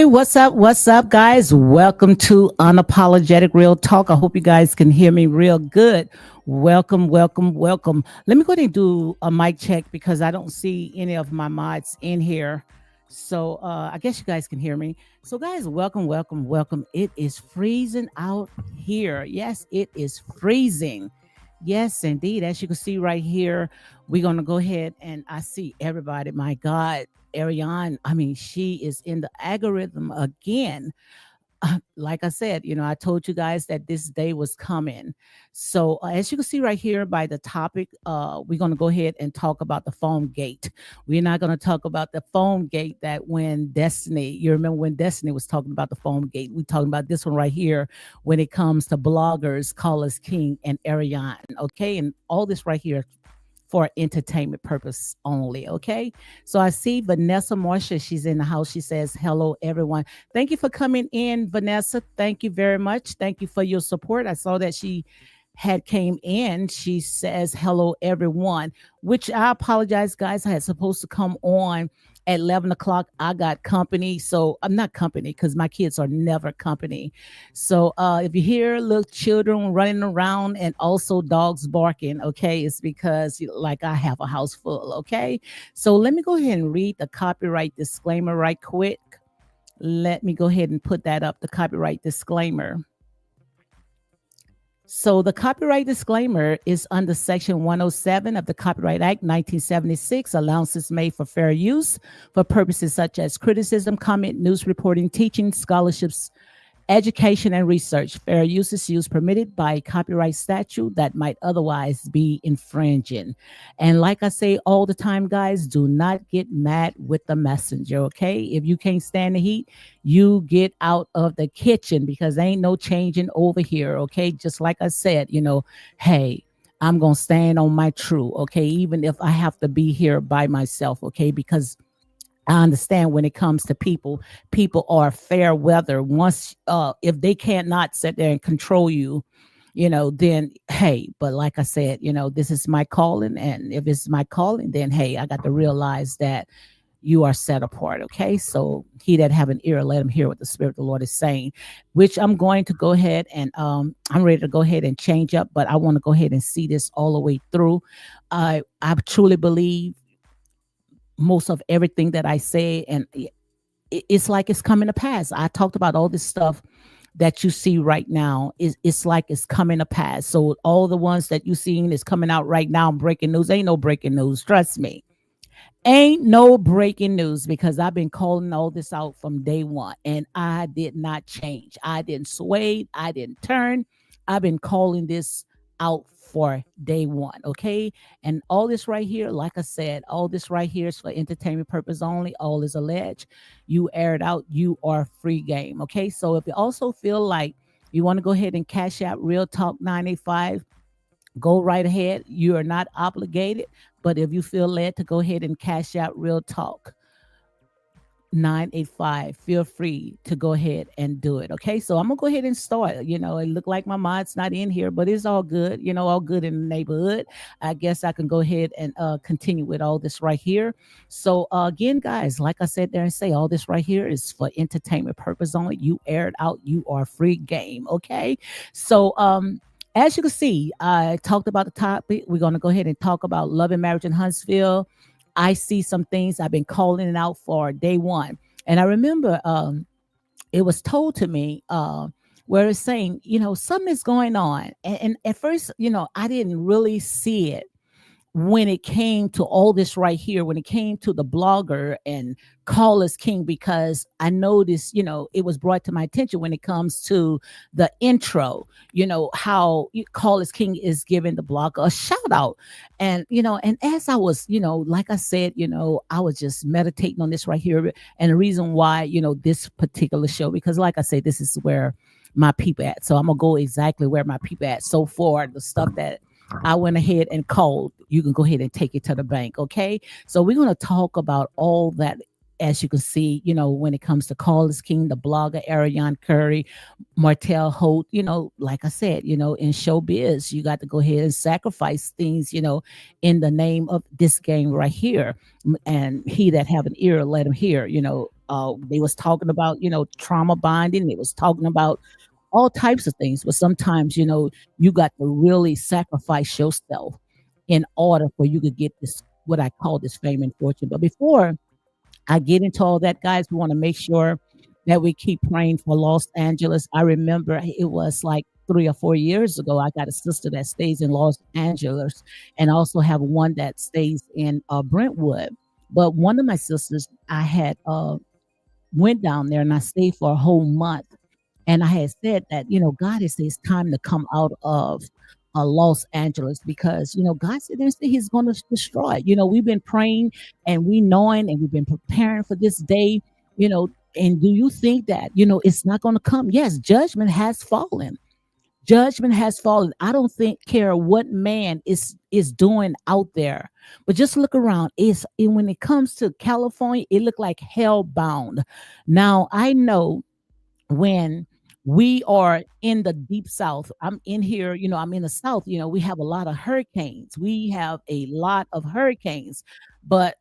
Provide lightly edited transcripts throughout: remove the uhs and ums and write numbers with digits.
what's up? What's up, guys? Welcome to Unapologetic Real Talk. I hope you guys can hear me real good. Welcome, welcome, welcome. Let me go ahead and do a mic check because I don't see any of my mods in here. So I guess you guys can hear me. So, guys, welcome, welcome, welcome. It is freezing out here. Yes, it is freezing. Yes, indeed. As you can see right here, we're going to go ahead and I see everybody. My God, Arion, I mean, she is in the algorithm again. Like I said, I told you guys that this day was coming. So, as you can see right here by the topic, we're going to go ahead and talk about the phone gate. We're not going to talk about the phone gate that when Destiny, you remember when Destiny was talking about the phone gate, we talking about this one right here when it comes to bloggers, Callers King and Ariane. Okay. And all this right here for entertainment purpose only. Okay. So I see Vanessa Marcia. She's in the house. She says, hello, everyone. Thank you for coming in, Vanessa. Thank you very much. Thank you for your support. I saw that she had came in. She says, hello, everyone, which I apologize, guys. I had supposed to come on at 11 o'clock. I got company. So I'm not company because my kids are never company. So if you hear little children running around and also dogs barking, okay, it's because like I have a house full. Okay. So let me go ahead and read the copyright disclaimer right quick. Let me go ahead and put that up, the copyright disclaimer. So the copyright disclaimer is under Section 107 of the Copyright Act 1976. Allowances made for fair use for purposes such as criticism, comment, news reporting, teaching, scholarships, education, and research. Fair use is used permitted by copyright statute that might otherwise be infringing. And like I say all the time, guys, do not get mad with the messenger, okay? If you can't stand the heat, you get out of the kitchen because there ain't no changing over here, okay? Just like I said, hey, I'm going to stand on my truth, okay? Even if I have to be here by myself, okay? Because I understand when it comes to people are fair weather. Once, if they cannot sit there and control you, then hey, but like I said, this is my calling. And if it's my calling, then hey, I got to realize that you are set apart. Okay. So he that have an ear, let him hear what the Spirit of the Lord is saying, which I'm going to go ahead and I'm ready to go ahead and change up, but I want to go ahead and see this all the way through. I truly believe most of everything that I say, and it's like it's coming to pass. I talked about all this stuff that you see right now. It's like it's coming to pass. So all the ones that you seeing is coming out right now, breaking news. Ain't no breaking news. Trust me. Ain't no breaking news because I've been calling all this out from day one and I did not change. I didn't sway. I didn't turn. I've been calling this out for day one. Okay. And all this right here, like I said, all this right here is for entertainment purpose only. All is alleged. You air it out. You are free game. Okay. So if you also feel like you want to go ahead and cash out Real Talk 985, go right ahead. You are not obligated. But if you feel led to go ahead and cash out Real Talk 985, feel free to go ahead and do it. Okay, so I'm gonna go ahead and start. It looked like my mod's not in here, but it's all good. All good in the neighborhood. I guess I can go ahead and continue with all this right here. So again, guys, like I said there and say, all this right here is for entertainment purpose only. You air it out. You are free game. Okay, so as you can see, I talked about the topic. We're gonna go ahead and talk about love and marriage in Huntsville. I see some things I've been calling it out for day one. And I remember it was told to me where it's saying, something is going on. And at first, I didn't really see it when it came to all this right here, when it came to the blogger and Callers King, because I noticed, it was brought to my attention when it comes to the intro, how Callers King is giving the blogger a shout out. And, and as I was, like I said, I was just meditating on this right here. And the reason why, this particular show, because like I said, this is where my people at. So I'm going to go exactly where my people at. So far, the stuff that I went ahead and called, you can go ahead and take it to the bank. Okay. So we're going to talk about all that. As you can see, when it comes to Callers King, the blogger, Arion Curry, Martell Holt, like I said, in showbiz, you got to go ahead and sacrifice things, in the name of this game right here. And he that have an ear, let him hear, They was talking about, trauma bonding. They was talking about all types of things. But sometimes, you got to really sacrifice yourself in order for you to get this, what I call this fame and fortune. But before I get into all that, guys, we want to make sure that we keep praying for Los Angeles. I remember it was like 3 or 4 years ago. I got a sister that stays in Los Angeles, and I also have one that stays in Brentwood. But one of my sisters, I had went down there and I stayed for a whole month. And I had said that, God has said it's time to come out of Los Angeles because, God said he's going to destroy it. We've been praying and we knowing and we've been preparing for this day, and do you think that, it's not going to come? Yes, judgment has fallen. Judgment has fallen. I don't think care what man is doing out there, but just look around. When it comes to California, it looked like hell bound. Now I know when we are in the deep south. I'm in here, I'm in the south. We have a lot of hurricanes. We have a lot of hurricanes, but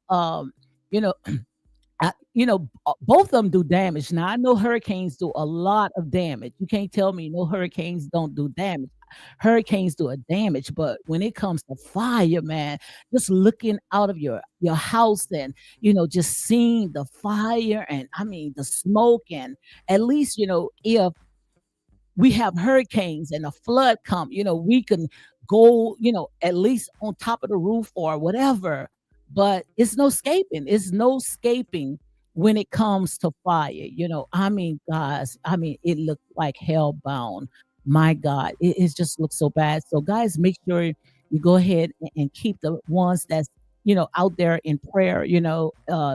you know, both of them do damage. Now I know hurricanes do a lot of damage. You can't tell me no hurricanes don't do damage. Hurricanes do a damage, but when it comes to fire, man, just looking out of your house and just seeing the fire and I mean the smoke, and at least if we have hurricanes and a flood come, we can go, at least on top of the roof or whatever. But it's no escaping. It's no escaping when it comes to fire. I mean, guys, it looked like hell bound. My God, it just looks so bad. So, guys, make sure you go ahead and keep the ones that's out there in prayer.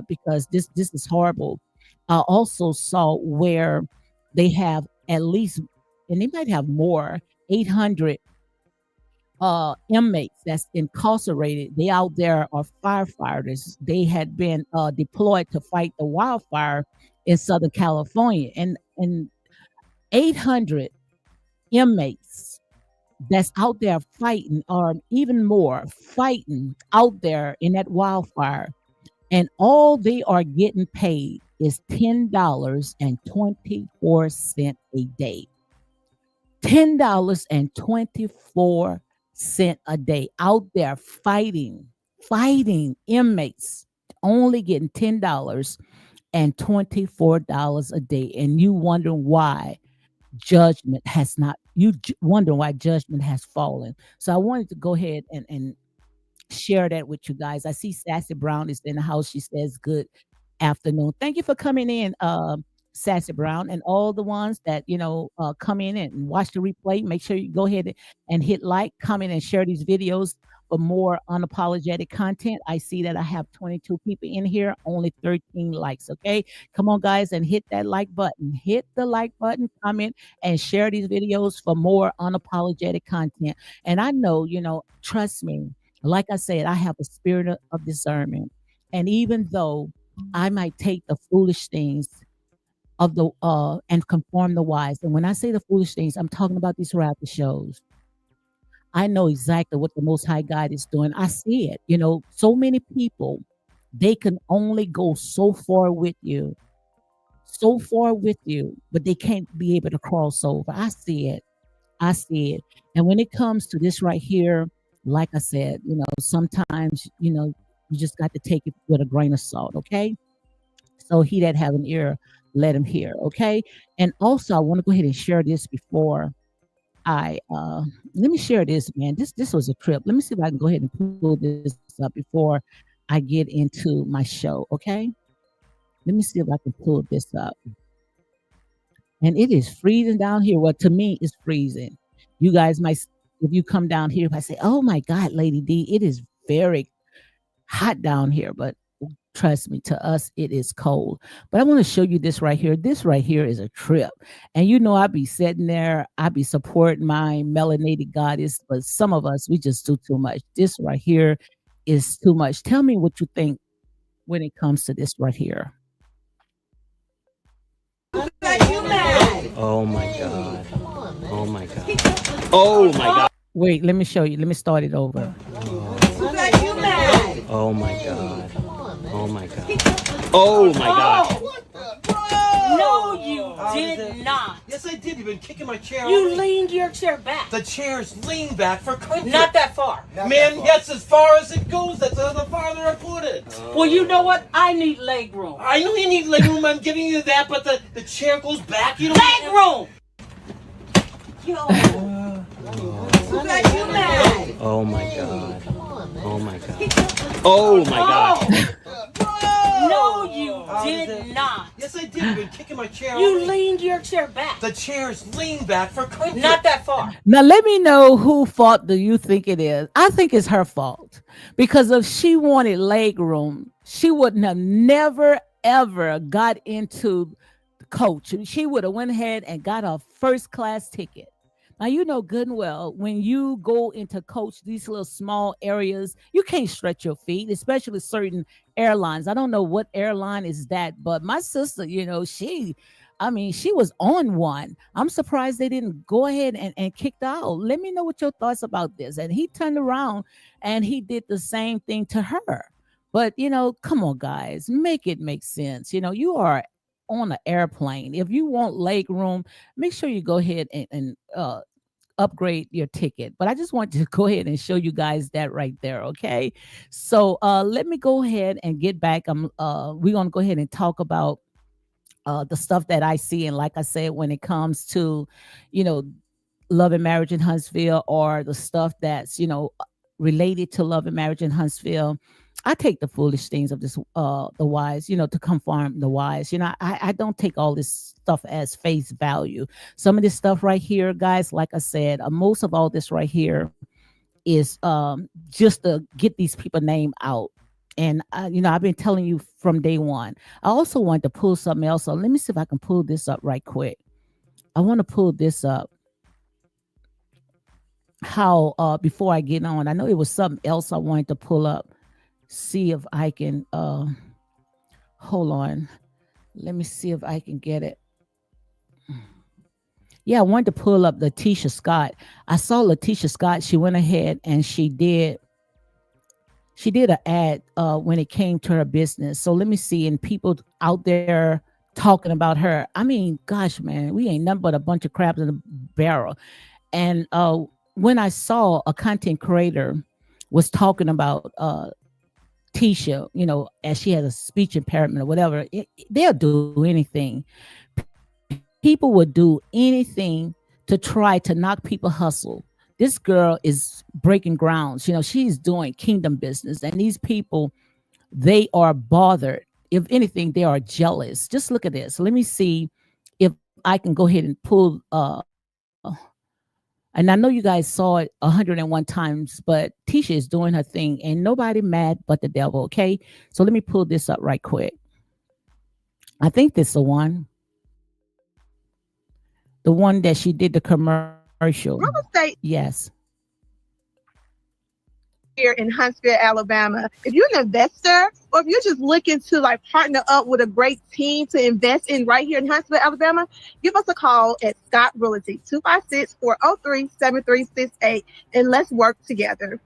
Because this is horrible. I also saw where they have at least, and they might have more, 800 inmates that's incarcerated. They out there are firefighters. They had been deployed to fight the wildfire in Southern California, and 800 inmates that's out there fighting, or even more, fighting out there in that wildfire, and all they are getting paid is $10.24 a day. $10.24 a day out there fighting inmates, only getting $10.24 a day. And you wondering why judgment has not, wondering why judgment has fallen. So I wanted to go ahead and share that with you guys. I see Sassy Brown is in the house. She says, good afternoon. Thank you for coming in, Sassy Brown, and all the ones that come in and watch the replay. Make sure you go ahead and hit like, comment, and share these videos for more unapologetic content. I see that I have 22 people in here, only 13 likes. Okay, come on, guys, and hit that like button. Hit the like button, comment, and share these videos for more unapologetic content. And I know, trust me, like I said, I have a spirit of discernment, and even though I might take the foolish things of the and conform the wise. And when I say the foolish things, I'm talking about these reality shows. I know exactly what the Most High God is doing. I see it. So many people, they can only go so far with you, but they can't be able to cross over. I see it. And when it comes to this right here, like I said, sometimes, you just got to take it with a grain of salt. Okay. So he that have an ear, let him hear. Okay. And also I want to go ahead and share this before let me share this, man. This was a trip. Let me see if I can go ahead and pull this up before I get into my show. Okay. Let me see if I can pull this up. And it is freezing down here. Well, to me, it's freezing. You guys might, if you come down here, if I say, oh my God, Lady D, it is very hot down here, but trust me, to us, it is cold. But I want to show you this right here. This right here is a trip. And I be sitting there, I be supporting my melanated goddess, but some of us, we just do too much. This right here is too much. Tell me what you think when it comes to this right here. Oh my God. Oh my God. Oh my God. Wait, let me show you. Let me start it over. Oh my God. Oh my God. Oh my God. No, you did not. Yes, I did. You've been kicking my chair. You leaned your chair back. The chair's leaned back for comfort. Not that far. Man, yes, as far as it goes. That's the farther I put it. Well, you know what? I need leg room. I know you need leg room. I'm giving you that, but the chair goes back. You don't. Leg room. Yo. Who got you mad? Oh my god. Oh my god. Oh my god. No, you did not. Yes, I did. You've been kicking my chair. You leaned your chair back. The chair's leaned back for comfort. Not that far. Now, let me know who fault do you think it is. I think it's her fault because if she wanted leg room, she wouldn't have never ever got into the coach. She would have went ahead and got a first class ticket. Now, you know good and well, when you go into coach these little small areas, you can't stretch your feet, especially certain airlines. I don't know what airline is that, but my sister, she was on one. I'm surprised they didn't go ahead and kick her out. Let me know what your thoughts about this. And he turned around and he did the same thing to her. But, come on, guys, make it make sense. You are on an airplane. If you want leg room, make sure you go ahead and upgrade your ticket. But I just want to go ahead and show you guys that right there. Okay. So let me go ahead and get back. We're gonna go ahead and talk about the stuff that I see. And like I said, when it comes to, love and marriage in Huntsville, or the stuff that's, related to love and marriage in Huntsville, I take the foolish things of this, the wise, to conform the wise. I don't take all this stuff as face value. Some of this stuff right here, guys, like I said, most of all this right here is just to get these people name out. And, I've been telling you from day one. I also want to pull something else up. Let me see if I can pull this up right quick. I want to pull this up. How, before I get on, I know it was something else I wanted to pull up. See if I can hold on. Let me see if I can get it. Yeah, I wanted to pull up Tisha Scott. I saw Tisha Scott. She went ahead and she did an ad when it came to her business. So let me see. And people out there talking about her. I mean, gosh, man, we ain't nothing but a bunch of crabs in a barrel. And when I saw a content creator was talking about Tisha, as she has a speech impairment or whatever, they'll do anything. People would do anything to try to knock people hustle. This girl is breaking grounds. She's doing kingdom business, and these people, they are bothered. If anything, they are jealous. Just look at this. Let me see if I can go ahead and pull. And I know you guys saw it 101 times, but Tisha is doing her thing. Ain't nobody mad but the devil, okay? So let me pull this up right quick. I think this is the one. The one that she did the commercial. Real estate. Yes. Here in Huntsville, Alabama. If you're an investor, or if you're just looking to partner up with a great team to invest in right here in Huntsville, Alabama, give us a call at Scott Realty, 256-403-7368, and let's work together.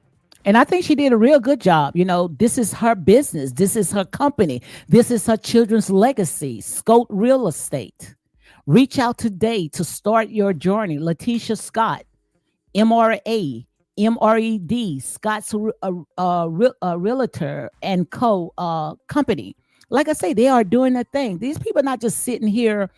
And I think she did a real good job. This is her business. This is her company. This is her children's legacy, Scott Real Estate. Reach out today to start your journey. Tisha Scott, MRA. MRED, Scott's Realtor and Co. Company. Like I say, they are doing their thing. These people are not just sitting here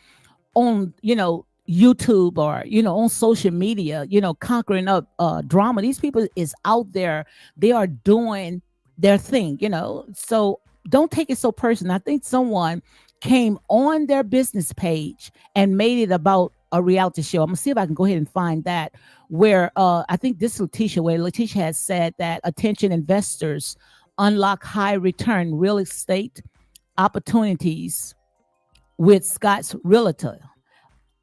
on, YouTube or, on social media, conquering up drama. These people is out there. They are doing their thing, So don't take it so personal. I think someone came on their business page and made it about a reality show. I'm gonna see if I can go ahead and find that, where I think this Letitia, where Letitia has said that attention investors unlock high return real estate opportunities with Scott's Realtor.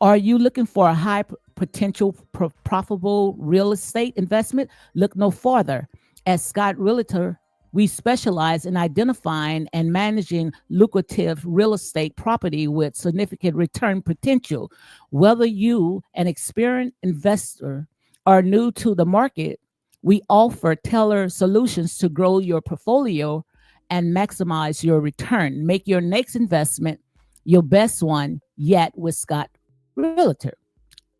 Are you looking for a high potential profitable real estate investment? Look no farther. At Scott Realtor, we specialize in identifying and managing lucrative real estate property with significant return potential. Whether you, an experienced investor, are new to the market, we offer tailored solutions to grow your portfolio and maximize your return. Make your next investment your best one yet with Scott Realtor.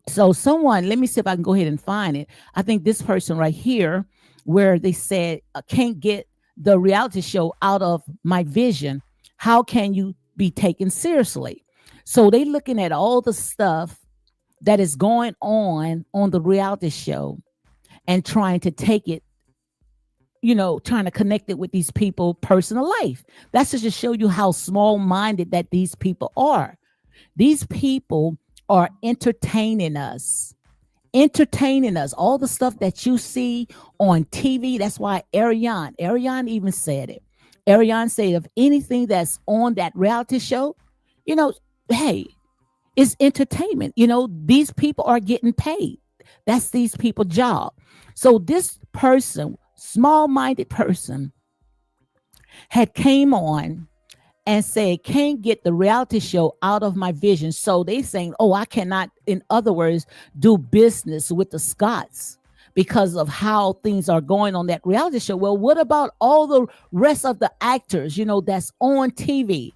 So someone, let me see if I can go ahead and find it. I think this person right here, where they said, can't get the reality show out of my vision. How can you be taken seriously? So they looking at all the stuff that is going on the reality show and trying to take it, trying to connect it with these people personal life. That's to just show you how small minded that these people are. These people are entertaining us. All the stuff that you see on TV. That's why Arion even said it. Arion said, if anything that's on that reality show, you know, hey, it's entertainment. These people are getting paid. That's these people's job. So this person, small-minded person, had came on and said, can't get the reality show out of my vision. So they saying, oh, I cannot, in other words, do business with the Scotts because of how things are going on that reality show. Well, what about all the rest of the actors, that's on TV?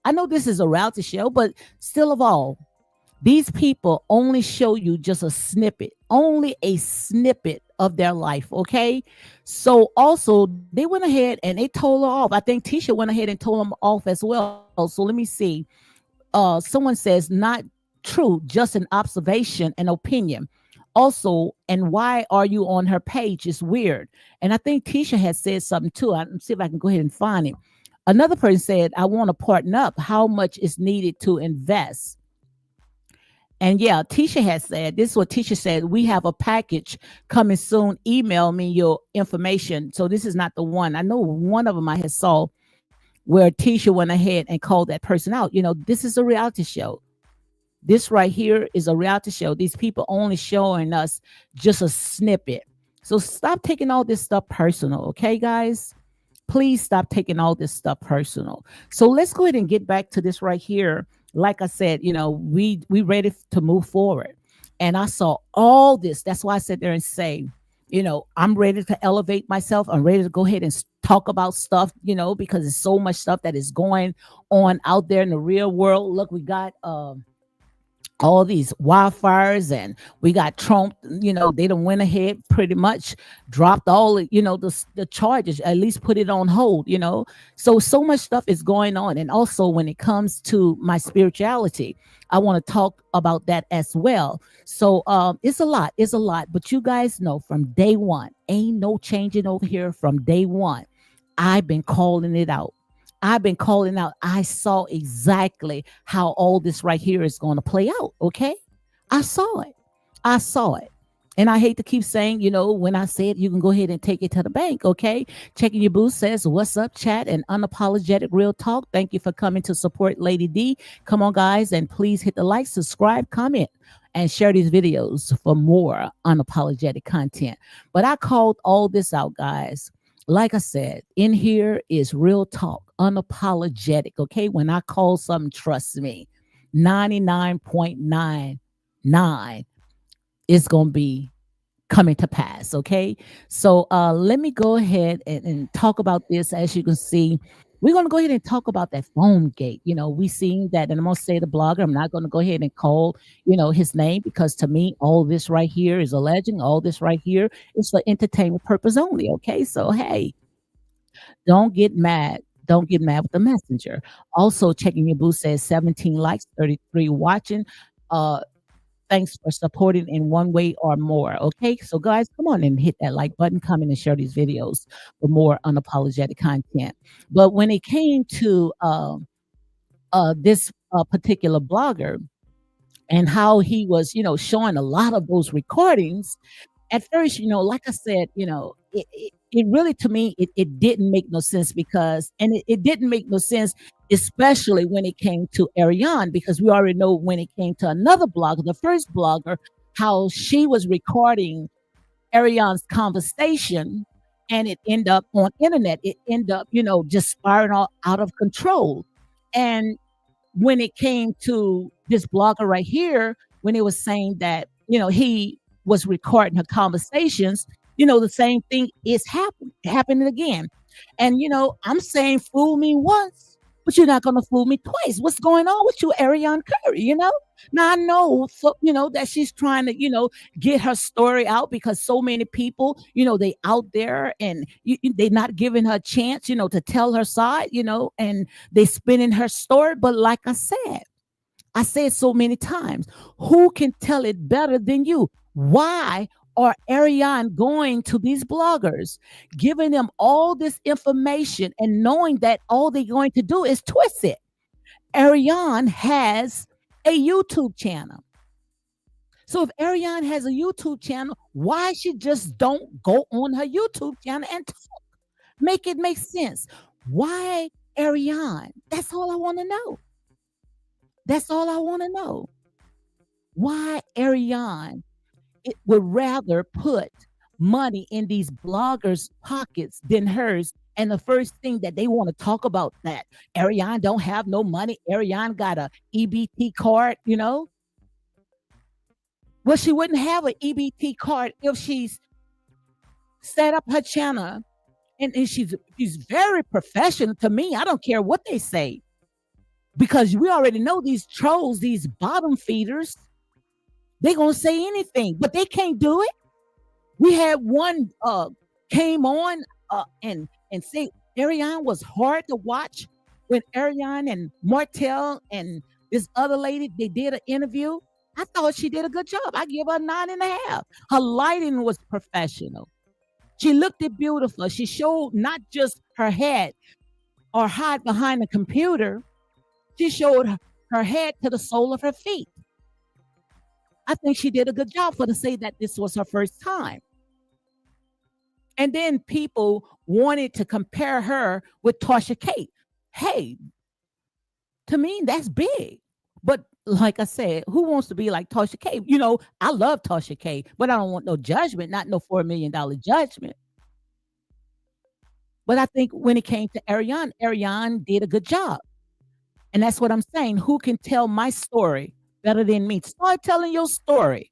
I know this is a reality show, but still of all, these people only show you just only a snippet of their life. Okay. So also they went ahead and they told her off. I think Tisha went ahead and told them off as well. So let me see. Someone says, not true, just an observation and opinion. Also, and why are you on her page? It's weird. And I think Tisha has said something too. I'll see if I can go ahead and find it. Another person said, I want to partner up. How much is needed to invest? And yeah, Tisha has said, this is what Tisha said, we have a package coming soon. Email me your information. So this is not the one. I know one of them I had saw where Tisha went ahead and called that person out. This is a reality show. This right here is a reality show. These people only showing us just a snippet. So stop taking all this stuff personal. Okay, guys? Please stop taking all this stuff personal. So let's go ahead and get back to this right here. Like I said, we ready to move forward. And I saw all this. That's why I sat there and say, I'm ready to elevate myself. I'm ready to go ahead and talk about stuff, because there's so much stuff that is going on out there in the real world. Look, we got all these wildfires, and we got Trump, they done went ahead, pretty much dropped all, the charges, at least put it on hold, so much stuff is going on. And also when it comes to my spirituality, I want to talk about that as well. So it's a lot, but you guys know from day one, ain't no changing over here. From day one, I've been calling it out. I saw exactly how all this right here is going to play out. Okay. I saw it. And I hate to keep saying, when I say it, you can go ahead and take it to the bank. Okay. Checking Your Booth says, what's up, chat and unapologetic real talk. Thank you for coming to support Lady D. Come on, guys. And please hit the like, subscribe, comment, and share these videos for more unapologetic content. But I called all this out, guys. Like I said, in here is real talk, unapologetic. Okay. When I call something, trust me, 99.99 is going to be coming to pass. Okay. So let me go ahead and talk about this. As you can see, we're going to go ahead and talk about that phone gate. We seen that, and I'm going to say the blogger. I'm not going to go ahead and call, his name, because to me, all this right here is a legend. All this right here is for entertainment purpose only. Okay. So, hey, don't get mad. Don't get mad with the messenger. Also, Checking Your Booth says 17 likes, 33 watching. Thanks for supporting in one way or more. Okay, so guys, come on and hit that like button, comment, and share these videos for more unapologetic content. But when it came to this particular blogger and how he was, showing a lot of those recordings, at first, like I said, it really, to me, it didn't make no sense, because, and it didn't make no sense, especially when it came to Arion, because we already know when it came to another blogger, the first blogger, how she was recording Arion's conversation, and it ended up on internet. It ended up, just spiraling out of control. And when it came to this blogger right here, when it was saying that, he was recording her conversations, the same thing is happening again. And, I'm saying, fool me once, But you're not gonna fool me twice. What's going on with you, Ariane Curry? Now I know, that she's trying to, get her story out because so many people, they out there and they not giving her a chance, to tell her side, and they spinning her story. But like I said so many times, who can tell it better than you? Why are Ariane going to these bloggers, giving them all this information and knowing that all they're going to do is twist it? Ariane has a YouTube channel. So if Ariane has a YouTube channel, why she just don't go on her YouTube channel and talk? Make it make sense. Why Ariane? That's all I want to know. That's all I want to know. Why Ariane would rather put money in these bloggers' pockets than hers. And the first thing that they want to talk about that Ariane don't have no money. Ariane got a EBT card, Well, she wouldn't have an EBT card if she's set up her channel. And she's very professional to me. I don't care what they say. Because we already know these trolls, these bottom feeders, they're going to say anything, but they can't do it. We had one came on and say Ariane was hard to watch when Ariane and Martell and this other lady, they did an interview. I thought she did a good job. I give her 9.5. Her lighting was professional. She looked it beautiful. She showed not just her head or hide behind the computer. She showed her head to the sole of her feet. I think she did a good job for to say that this was her first time. And then people wanted to compare her with Tasha K. Hey, to me, that's big. But like I said, who wants to be like Tasha K? I love Tasha K, but I don't want no judgment, not no $4 million judgment. But I think when it came to Ariane, Ariane did a good job. And that's what I'm saying. Who can tell my story better than me? Start telling your story.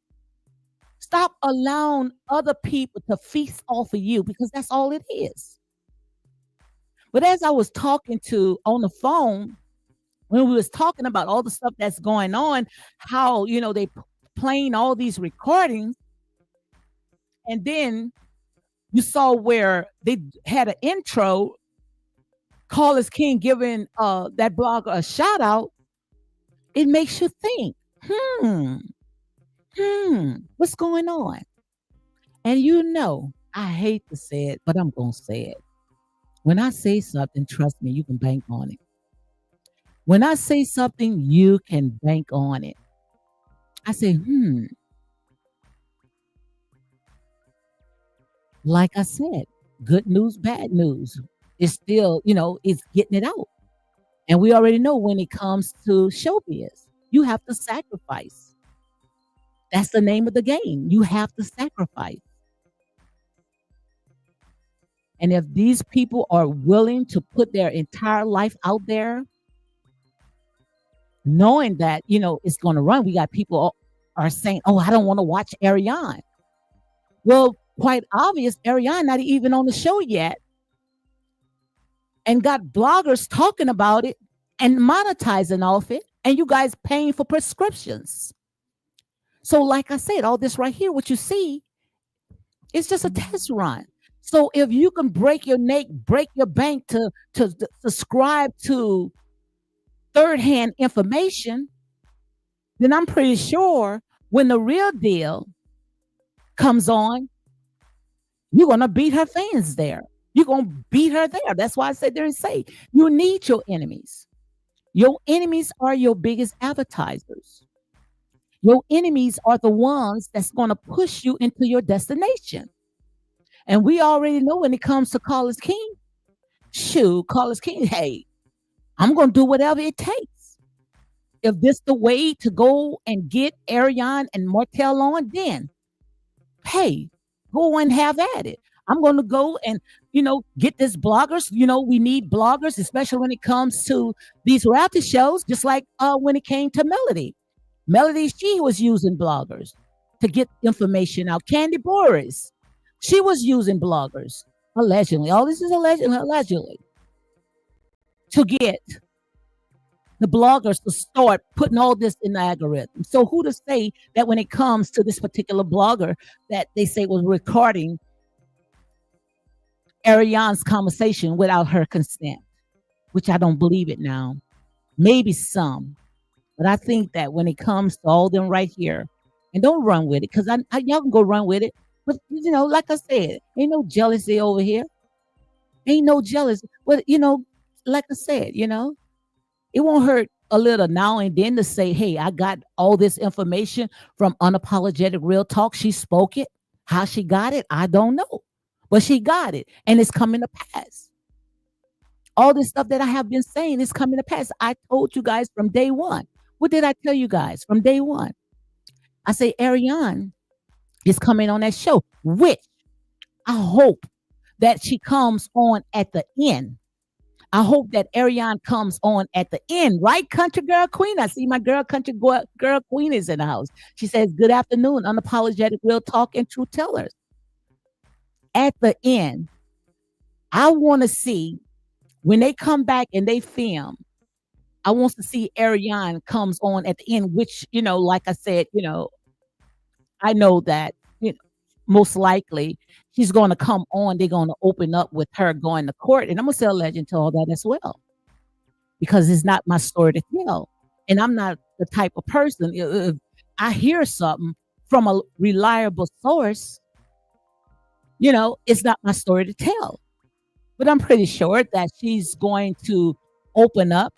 Stop allowing other people to feast off of you because that's all it is. But as I was talking to on the phone, when we was talking about all the stuff that's going on, how, they playing all these recordings, and then you saw where they had an intro, Carlos King giving that blogger a shout out, it makes you think, what's going on? And I hate to say it, but I'm going to say it. When I say something, trust me, you can bank on it. When I say something, you can bank on it. I say, like I said, good news, bad news. It's still, it's getting it out. And we already know when it comes to showbiz, you have to sacrifice. That's the name of the game. You have to sacrifice. And if these people are willing to put their entire life out there, knowing that, it's going to run, we got people are saying, oh, I don't want to watch Ariane. Well, quite obvious, Ariane not even on the show yet. And got bloggers talking about it and monetizing off it, and you guys paying for prescriptions. So like I said, all this right here, what you see, it's just a test run. So if you can break your neck, break your bank to subscribe to third-hand information, then I'm pretty sure when the real deal comes on, you're going to beat her fans there. You're going to beat her there. That's why I sit there and say, you need your enemies. Your enemies are your biggest advertisers. Your enemies are the ones that's going to push you into your destination. And we already know when it comes to Carlos King, Carlos King, hey, I'm going to do whatever it takes. If this the way to go and get Ariane and Martell on, then, hey, go and have at it. I'm going to go and, get this bloggers. We need bloggers, especially when it comes to these reality shows, just like when it came to Melody. Melody, she was using bloggers to get information out. Candy Boris, she was using bloggers, allegedly. All this is allegedly, to get the bloggers to start putting all this in the algorithm. So who to say that when it comes to this particular blogger that they say was recording Arion's conversation without her consent, which I don't believe it now. Maybe some, but I think that when it comes to all them right here, and don't run with it, because y'all can go run with it. But like I said, ain't no jealousy over here. Ain't no jealousy. But like I said, it won't hurt a little now and then to say, hey, I got all this information from Unapologetic Real Talk. She spoke it. How she got it, I don't know. But she got it, and it's coming to pass. All this stuff that I have been saying is coming to pass. I told you guys from day one. What did I tell you guys from day one? I say Arion is coming on that show, which I hope that she comes on at the end. I hope that Arion comes on at the end, right? Country Girl Queen. I see my girl, Country Girl Queen is in the house. She says, good afternoon, Unapologetic Real Talk and True Tellers. At the end, I want to see when they come back and they film, I want to see Arion comes on at the end, which, like I said, I know that most likely she's going to come on. They're going to open up with her going to court. And I'm going to say a legend to all that as well, because it's not my story to tell. And I'm not the type of person, if I hear something from a reliable source, it's not my story to tell. But I'm pretty sure that she's going to open up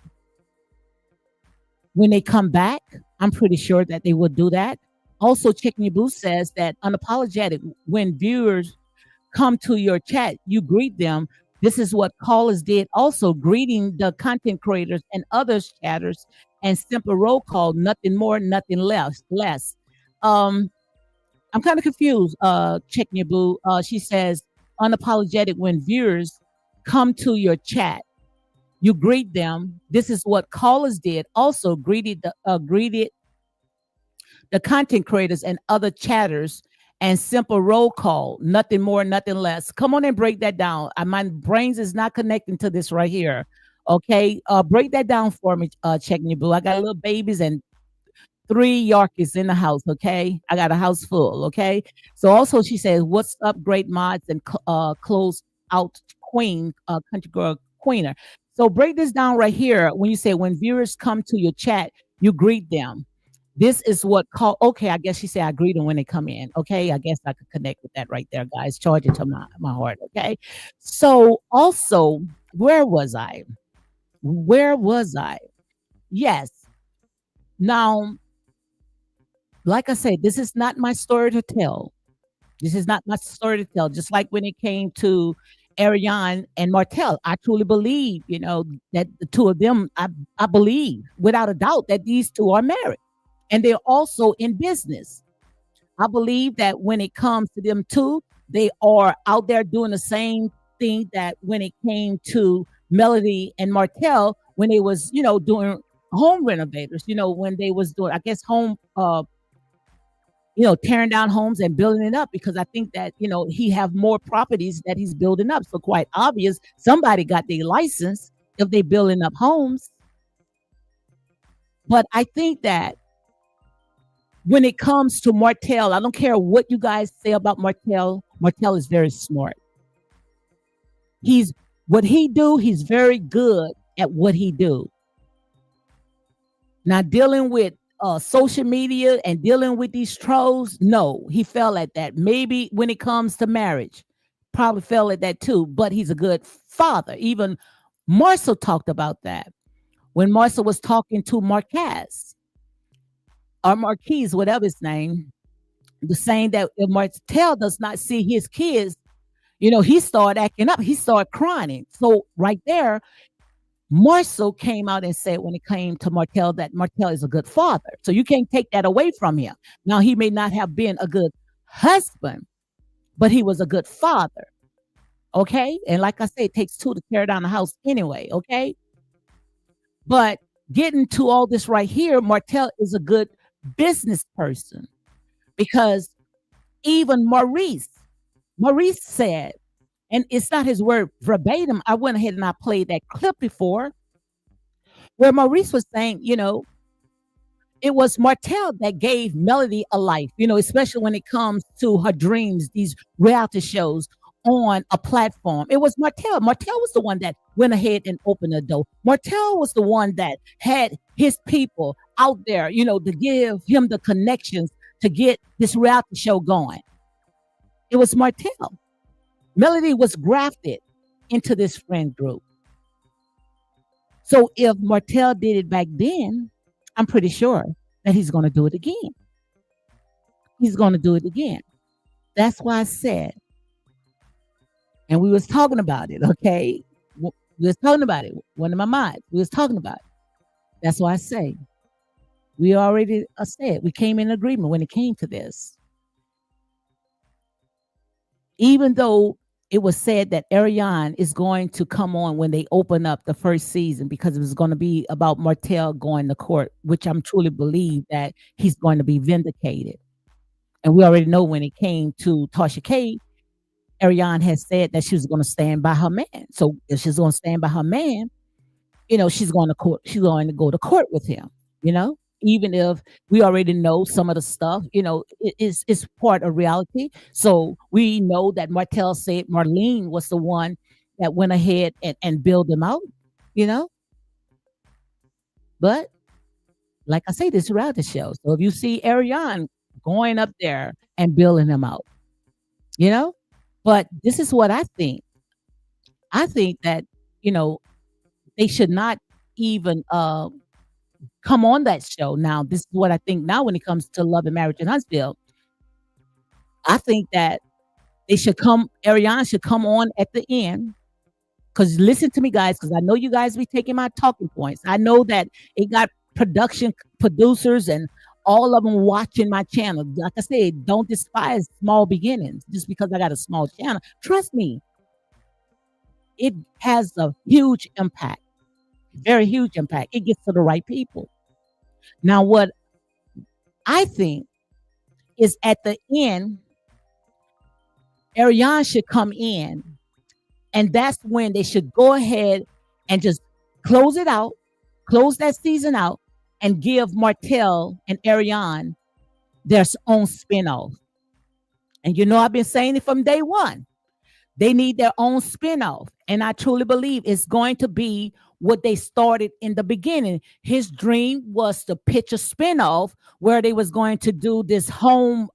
when they come back. I'm pretty sure that they will do that. Also, Chicken Boo says that Unapologetic, when viewers come to your chat, you greet them. This is what callers did, also greeting the content creators and other chatters, and simple roll call, nothing more, nothing less. I'm kind of confused, Chicken Boo. She says, Unapologetic, when viewers come to your chat, you greet them. This is what callers did, also greeted the content creators and other chatters, and simple roll call, nothing more, nothing less. Come on and break that down. My brains is not connecting to this right here. Okay, break that down for me, Chicken Boo. I got little babies and 3 Yorkies in the house. Okay, I got a house full. Okay, so also she says, "What's up, great mods and close out queen, country girl queener." So break this down right here. When you say when viewers come to your chat, you greet them. This is what call. Okay, I guess she said I greet them when they come in. Okay, I guess I could connect with that right there, guys. Charge it to my heart. Okay, so also, where was I? Where was I? Yes. Now, like I said, this is not my story to tell. This is not my story to tell. Just like when it came to Arion and Martell, I truly believe, that the two of them, I believe without a doubt that these two are married. And they're also in business. I believe that when it comes to them two, they are out there doing the same thing that when it came to Melody and Martell, when they was, doing home renovators, when they was doing, I guess, home, tearing down homes and building it up, because I think that, he have more properties that he's building up. So quite obvious, somebody got their license if they building up homes. But I think that when it comes to Martell, I don't care what you guys say about Martell. Martell is very smart. He's very good at what he do. Now dealing with social media and dealing with these trolls, no, he fell at that. Maybe when it comes to marriage, probably fell at that too. But he's a good father. Even Marcel talked about that when Marcel was talking to Marquez. Or Marquise, whatever his name, the saying that if Martell does not see his kids, he started acting up. He started crying. So right there, Marcel came out and said when it came to Martell that Martell is a good father. So you can't take that away from him. Now, he may not have been a good husband, but he was a good father. Okay? And like I say, it takes 2 to tear down the house anyway. Okay? But getting to all this right here, Martell is a good business person, because even Maurice said, and it's not his word verbatim, I went ahead and I played that clip before, where Maurice was saying, it was Martell that gave Melody a life, especially when it comes to her dreams, these reality shows on a platform. It was Martell. Martell was the one that went ahead and opened the door. Martell was the one that had his people out there, to give him the connections to get this reality show going. It was Martell. Melody was grafted into this friend group. So if Martell did it back then, I'm pretty sure that he's going to do it again. He's going to do it again. That's why I said, and we was talking about it, okay? We was talking about it. One of my minds, we was talking about it. That's why I say, we already said, we came in agreement when it came to this. Even though it was said that Arion is going to come on when they open up the first season because it was going to be about Martell going to court, which I'm truly believe that he's going to be vindicated. And we already know when it came to Tasha K, Arion has said that she was going to stand by her man. So if she's going to stand by her man, she's going to court. She's going to go to court with him. Even if we already know some of the stuff, it's part of reality. So we know that Martell said Marlene was the one that went ahead and built him out, But like I say, this is a reality show. So if you see Arion going up there and building him out, but this is what I think. I think that, they should not even come on that show. Now, this is what I think now when it comes to Love and Marriage in Huntsville. I think that Arion should come on at the end. Because listen to me, guys, because I know you guys be taking my talking points. I know that it got producers and all of them watching my channel. Like I said, don't despise small beginnings just because I got a small channel. Trust me, it has a huge impact. Very huge impact. It gets to the right people. Now, what I think is at the end, Arion should come in, and that's when they should go ahead and just close it out, close that season out, and give Martell and Arion their own spinoff. And I've been saying it from day one. They need their own spinoff. And I truly believe it's going to be what they started in the beginning. His dream was to pitch a spinoff where they was going to do this home,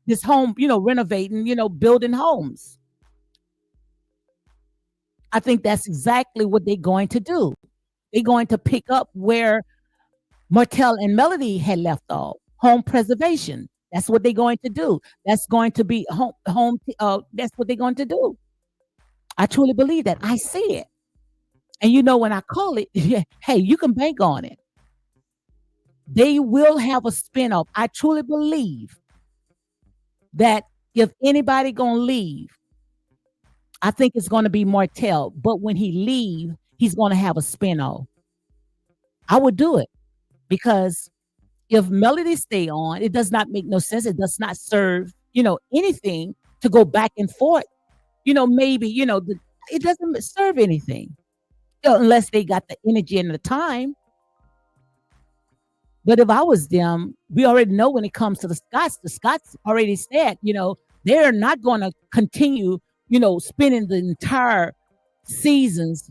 renovating, building homes. I think that's exactly what they're going to do. They're going to pick up where Martell and Melody had left off. Home preservation. That's what they're going to do. That's going to be home. That's what they're going to do. I truly believe that. I see it. And when I call it, hey, you can bank on it. They will have a spinoff. I truly believe that if anybody gonna leave, I think it's gonna be Martell. But when he leave, he's gonna have a spinoff. I would do it because if Melody stay on, it does not make no sense. It does not serve, anything to go back and forth. Maybe, it doesn't serve anything unless they got the energy and the time. But if I was them, we already know when it comes to the Scotts already said, they're not going to continue, spending the entire seasons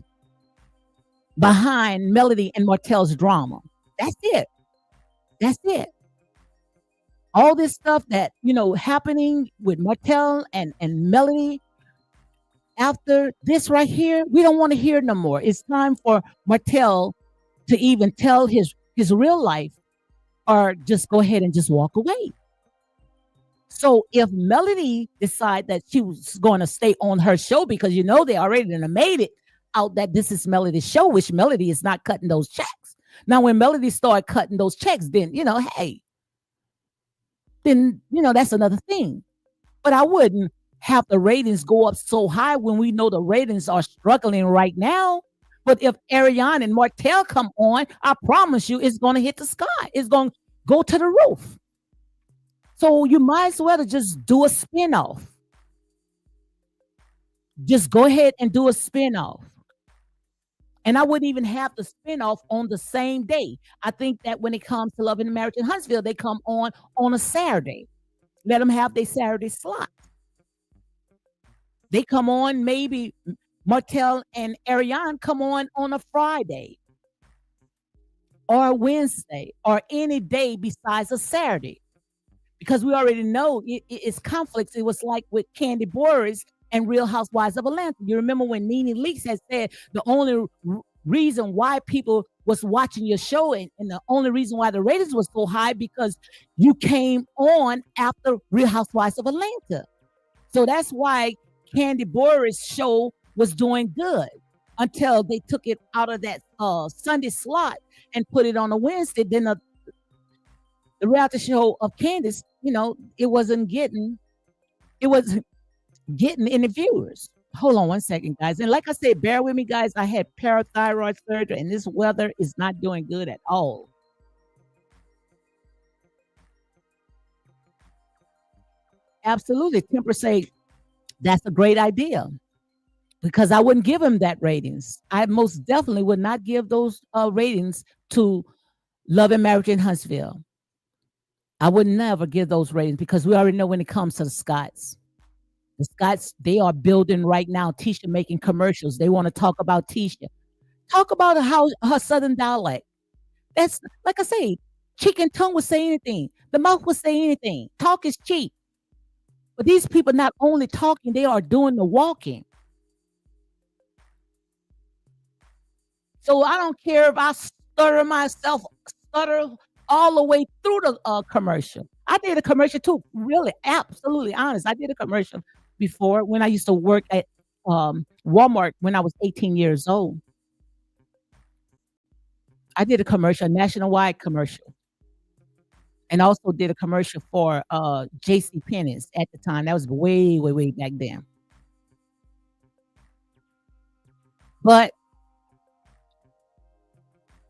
behind Melody and Martell's drama. That's it. That's it. All this stuff that, happening with Martell and Melody, after this right here, we don't want to hear no more. It's time for Martell to even tell his real life or just go ahead and just walk away. So if Melody decide that she was going to stay on her show because they already done made it out that this is Melody's show, which Melody is not cutting those checks. Now, when Melody started cutting those checks, then, hey, then, that's another thing. But I wouldn't have the ratings go up so high when we know the ratings are struggling right now. But if Arion and Martell come on, I promise you it's going to hit the sky. It's going to go to the roof. So you might as well just do a spinoff. Just go ahead and do a spinoff. And I wouldn't even have the spinoff on the same day. I think that when it comes to Love and Marriage in Huntsville, they come on a Saturday. Let them have their Saturday slot. They come on maybe Martell and Arion come on a Friday or a Wednesday or any day besides a Saturday. Because we already know it's conflicts. It was like with Candy Boris and Real Housewives of Atlanta. You remember when Nene Leakes had said the only reason why people was watching your show and the only reason why the ratings was so high because you came on after Real Housewives of Atlanta. So that's why Candy Boris' show was doing good until they took it out of that Sunday slot and put it on a Wednesday. Then the reality show of Candace, it wasn't getting any viewers. Hold on one second, guys. And like I said, bear with me, guys. I had parathyroid surgery, and this weather is not doing good at all. Absolutely. Temper say that's a great idea because I wouldn't give him that ratings. I most definitely would not give those ratings to Love and Marriage in Huntsville. I would never give those ratings because we already know when it comes to the Scotts. The Scotts, they are building right now. Tisha making commercials. They want to talk about Tisha. Talk about how her Southern dialect. That's like I say, cheek and tongue will say anything. The mouth will say anything. Talk is cheap. But these people not only talking, they are doing the walking. So I don't care if I stutter all the way through the commercial. I did a commercial too. Really, absolutely honest. I did a commercial before when I used to work at Walmart when I was 18 years old. I did a commercial, a nationwide commercial. And also did a commercial for J.C. Penney's at the time. That was way, way, way back then. But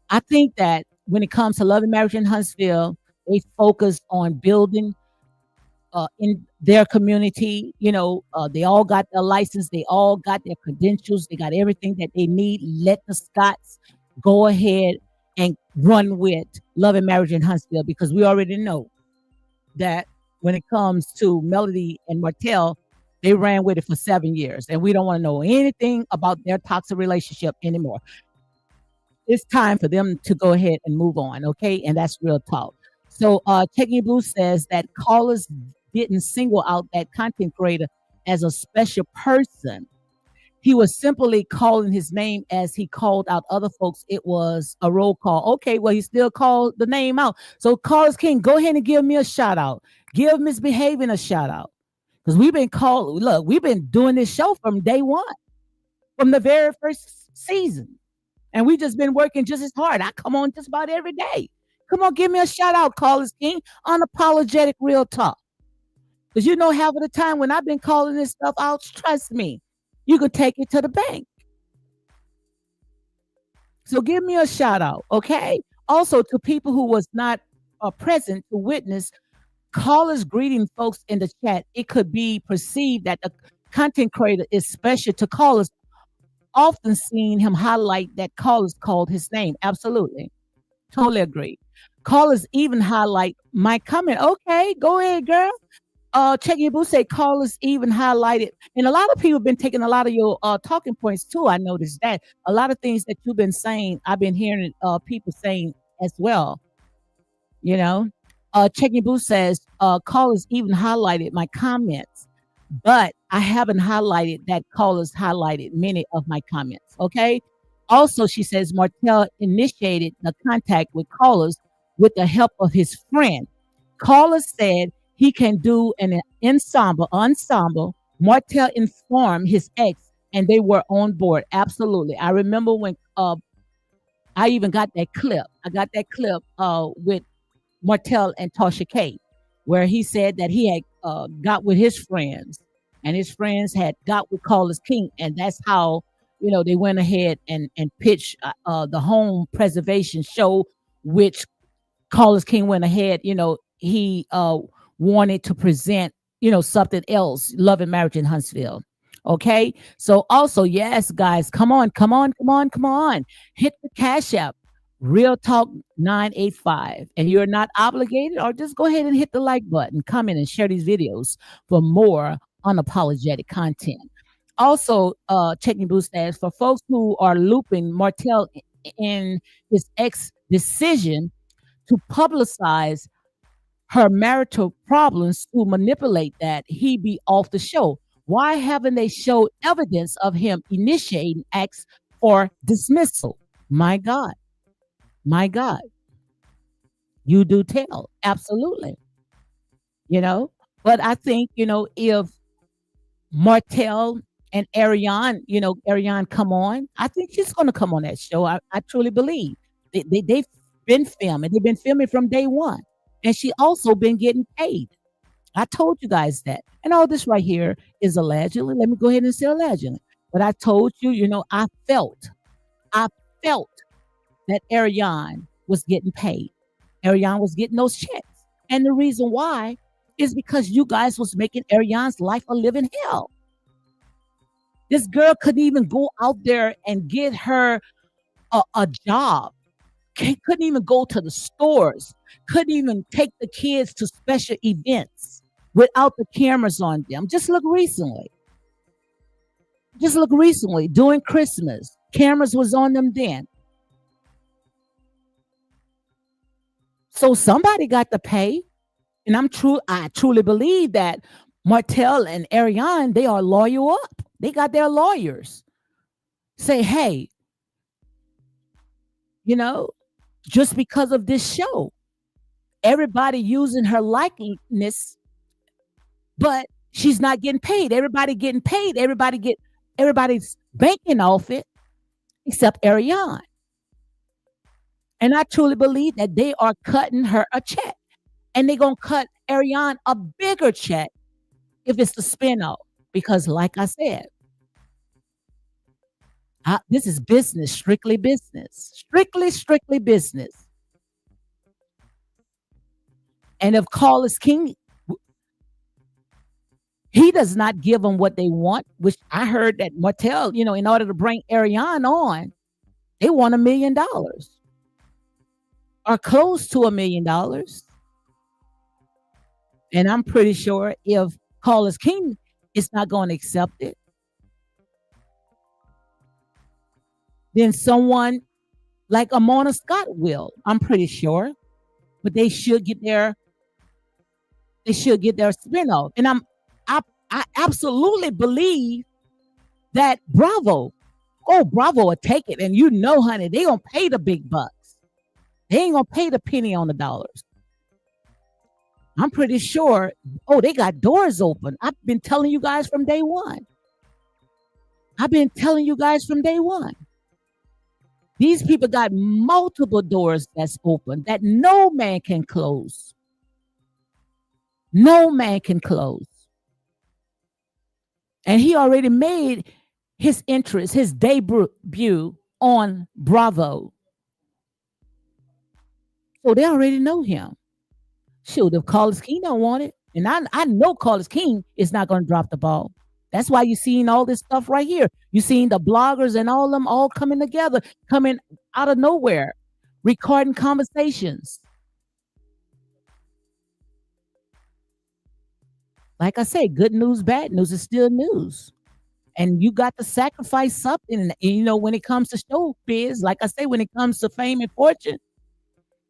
I think that when it comes to Love and Marriage in Huntsville, they focus on building in their community. They all got their license. They all got their credentials. They got everything that they need. Let the Scotts go ahead and run with Love and Marriage in Huntsville because we already know that when it comes to Melody and Martell, they ran with it for 7 years. And we don't want to know anything about their toxic relationship anymore. It's time for them to go ahead and move on, okay? And that's real talk. So Keke Blue says that callers didn't single out that content creator as a special person. He was simply calling his name as he called out other folks. It was a roll call. Okay, well, he still called the name out. So Callers King, go ahead and give me a shout out. Give Misbehaving a shout out. Because we've been doing this show from day one, from the very first season. And we just been working just as hard. I come on just about every day. Come on, give me a shout out, Callers King. Unapologetic real talk. Because half of the time when I've been calling this stuff out, trust me, you can take it to the bank. So give me a shout out, okay? Also to people who was not present to witness callers greeting folks in the chat. It could be perceived that the content creator is special to callers. Often seen him highlight that callers called his name. Absolutely. Totally agree. Callers even highlight my comment. Okay, go ahead, girl. Check your boo say callers even highlighted. And a lot of people have been taking a lot of your talking points too. I noticed that. A lot of things that you've been saying, I've been hearing people saying as well. Check your boo says callers even highlighted my comments. But I haven't highlighted that callers highlighted many of my comments. Okay. Also, she says Martell initiated the contact with callers with the help of his friend. Caller said he can do an ensemble. Martell informed his ex and they were on board. Absolutely. I remember when I even got that clip. I got that clip with Martell and Tasha K, where he said that he had got with his friends and his friends had got with Callers King. And that's how, they went ahead and pitched the home preservation show, which Callers King went ahead, he wanted to present, something else, Love and Marriage in Huntsville. Okay. So also, yes, guys, come on, come on, come on, come on. Hit the Cash App, Real Talk 985. And you're not obligated, or just go ahead and hit the like button, comment, and share these videos for more unapologetic content. Also, checking boost ads for folks who are looping Martell in his ex decision to publicize her marital problems to manipulate that he be off the show. Why haven't they showed evidence of him initiating acts for dismissal? My God, my God, you do tell. Absolutely. You know, but I think, if Martell and Arion, Arion come on, I think she's going to come on that show. I truly believe. They've been filming. They've been filming from day one. And she also been getting paid. I told you guys that. And all this right here is allegedly. Let me go ahead and say allegedly. But I told you, I felt that Arion was getting paid. Arion was getting those checks. And the reason why is because you guys was making Arion's life a living hell. This girl couldn't even go out there and get her a job. Couldn't even go to the stores. Couldn't even take the kids to special events without the cameras on them. Just look recently. During Christmas. Cameras was on them then. So somebody got to pay. And I truly believe that Martell and Arion, they are lawyer up. They got their lawyers. Say, hey, just because of this show, everybody using her likeness, but she's not getting paid. Everybody getting paid. Everybody's banking off it, except Arion. And I truly believe that they are cutting her a check. And they're going to cut Arion a bigger check if it's the spin-off. Because like I said, this is business, strictly business. Strictly business. And if Carlos King, he does not give them what they want, which I heard that Martell, in order to bring Arion on, they want $1 million. Or close to $1 million. And I'm pretty sure if Carlos King is not going to accept it, then someone like Amona Scott will. I'm pretty sure. But they should get their spin-off. And I absolutely believe that Bravo will take it. And honey, they gonna pay the big bucks. They ain't gonna pay the penny on the dollars. I'm pretty sure. Oh, they got doors open. I've been telling you guys from day one. These people got multiple doors that's open that no man can close. No man can close. And he already made his entrance, his debut on Bravo. So they already know him. Shoot, if Carlos King don't want it, and I know Carlos King is not going to drop the ball. That's why you're seeing all this stuff right here. You're seeing the bloggers and all of them all coming together, coming out of nowhere, recording conversations. Like I say, good news, bad news is still news. And you got to sacrifice something. And when it comes to showbiz, like I say, when it comes to fame and fortune,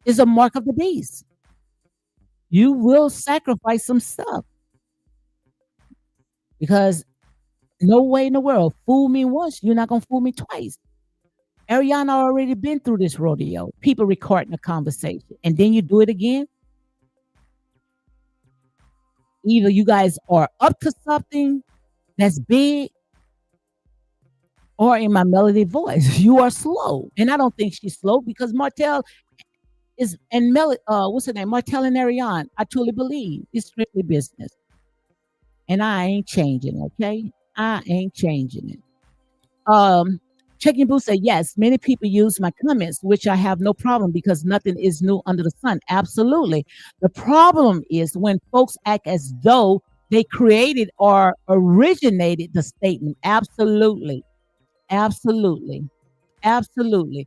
is a mark of the beast. You will sacrifice some stuff. Because no way in the world, fool me once, you're not going to fool me twice. Ariana already been through this rodeo. People recording a conversation. And then you do it again. Either you guys are up to something that's big, or in my melody voice, you are slow. And I don't think she's slow because Martell is, and what's her name? Martell and Arion, I truly believe it's strictly business. And I ain't changing, okay? I ain't changing it. Checking Boo said, yes, many people use my comments, which I have no problem because nothing is new under the sun. Absolutely. The problem is when folks act as though They created or originated the statement. Absolutely. Absolutely. Absolutely.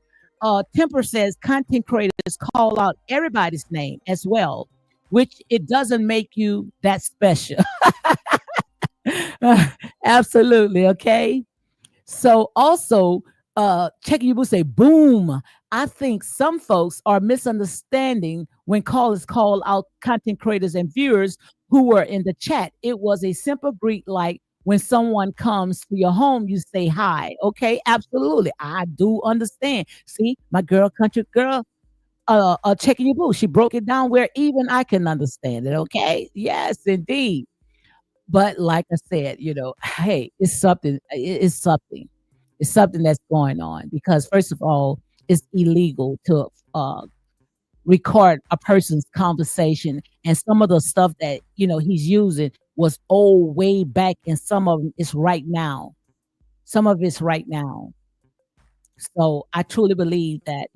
Temper says content creators call out everybody's name as well, which it doesn't make you that special. Absolutely. Okay. So also, checking you will say, boom. I think some folks are misunderstanding when callers call out content creators and viewers who were in the chat. It was a simple greet like when someone comes to your home, you say hi. Okay, absolutely. I do understand. See, my girl, country girl, checking your boo. She broke it down where even I can understand it. Okay. Yes, indeed. But like I said, hey, it's something. It's something. It's something that's going on because first of all, it's illegal to record a person's conversation, and some of the stuff that he's using was old way back, and some of it is right now. Some of it's right now. So I truly believe that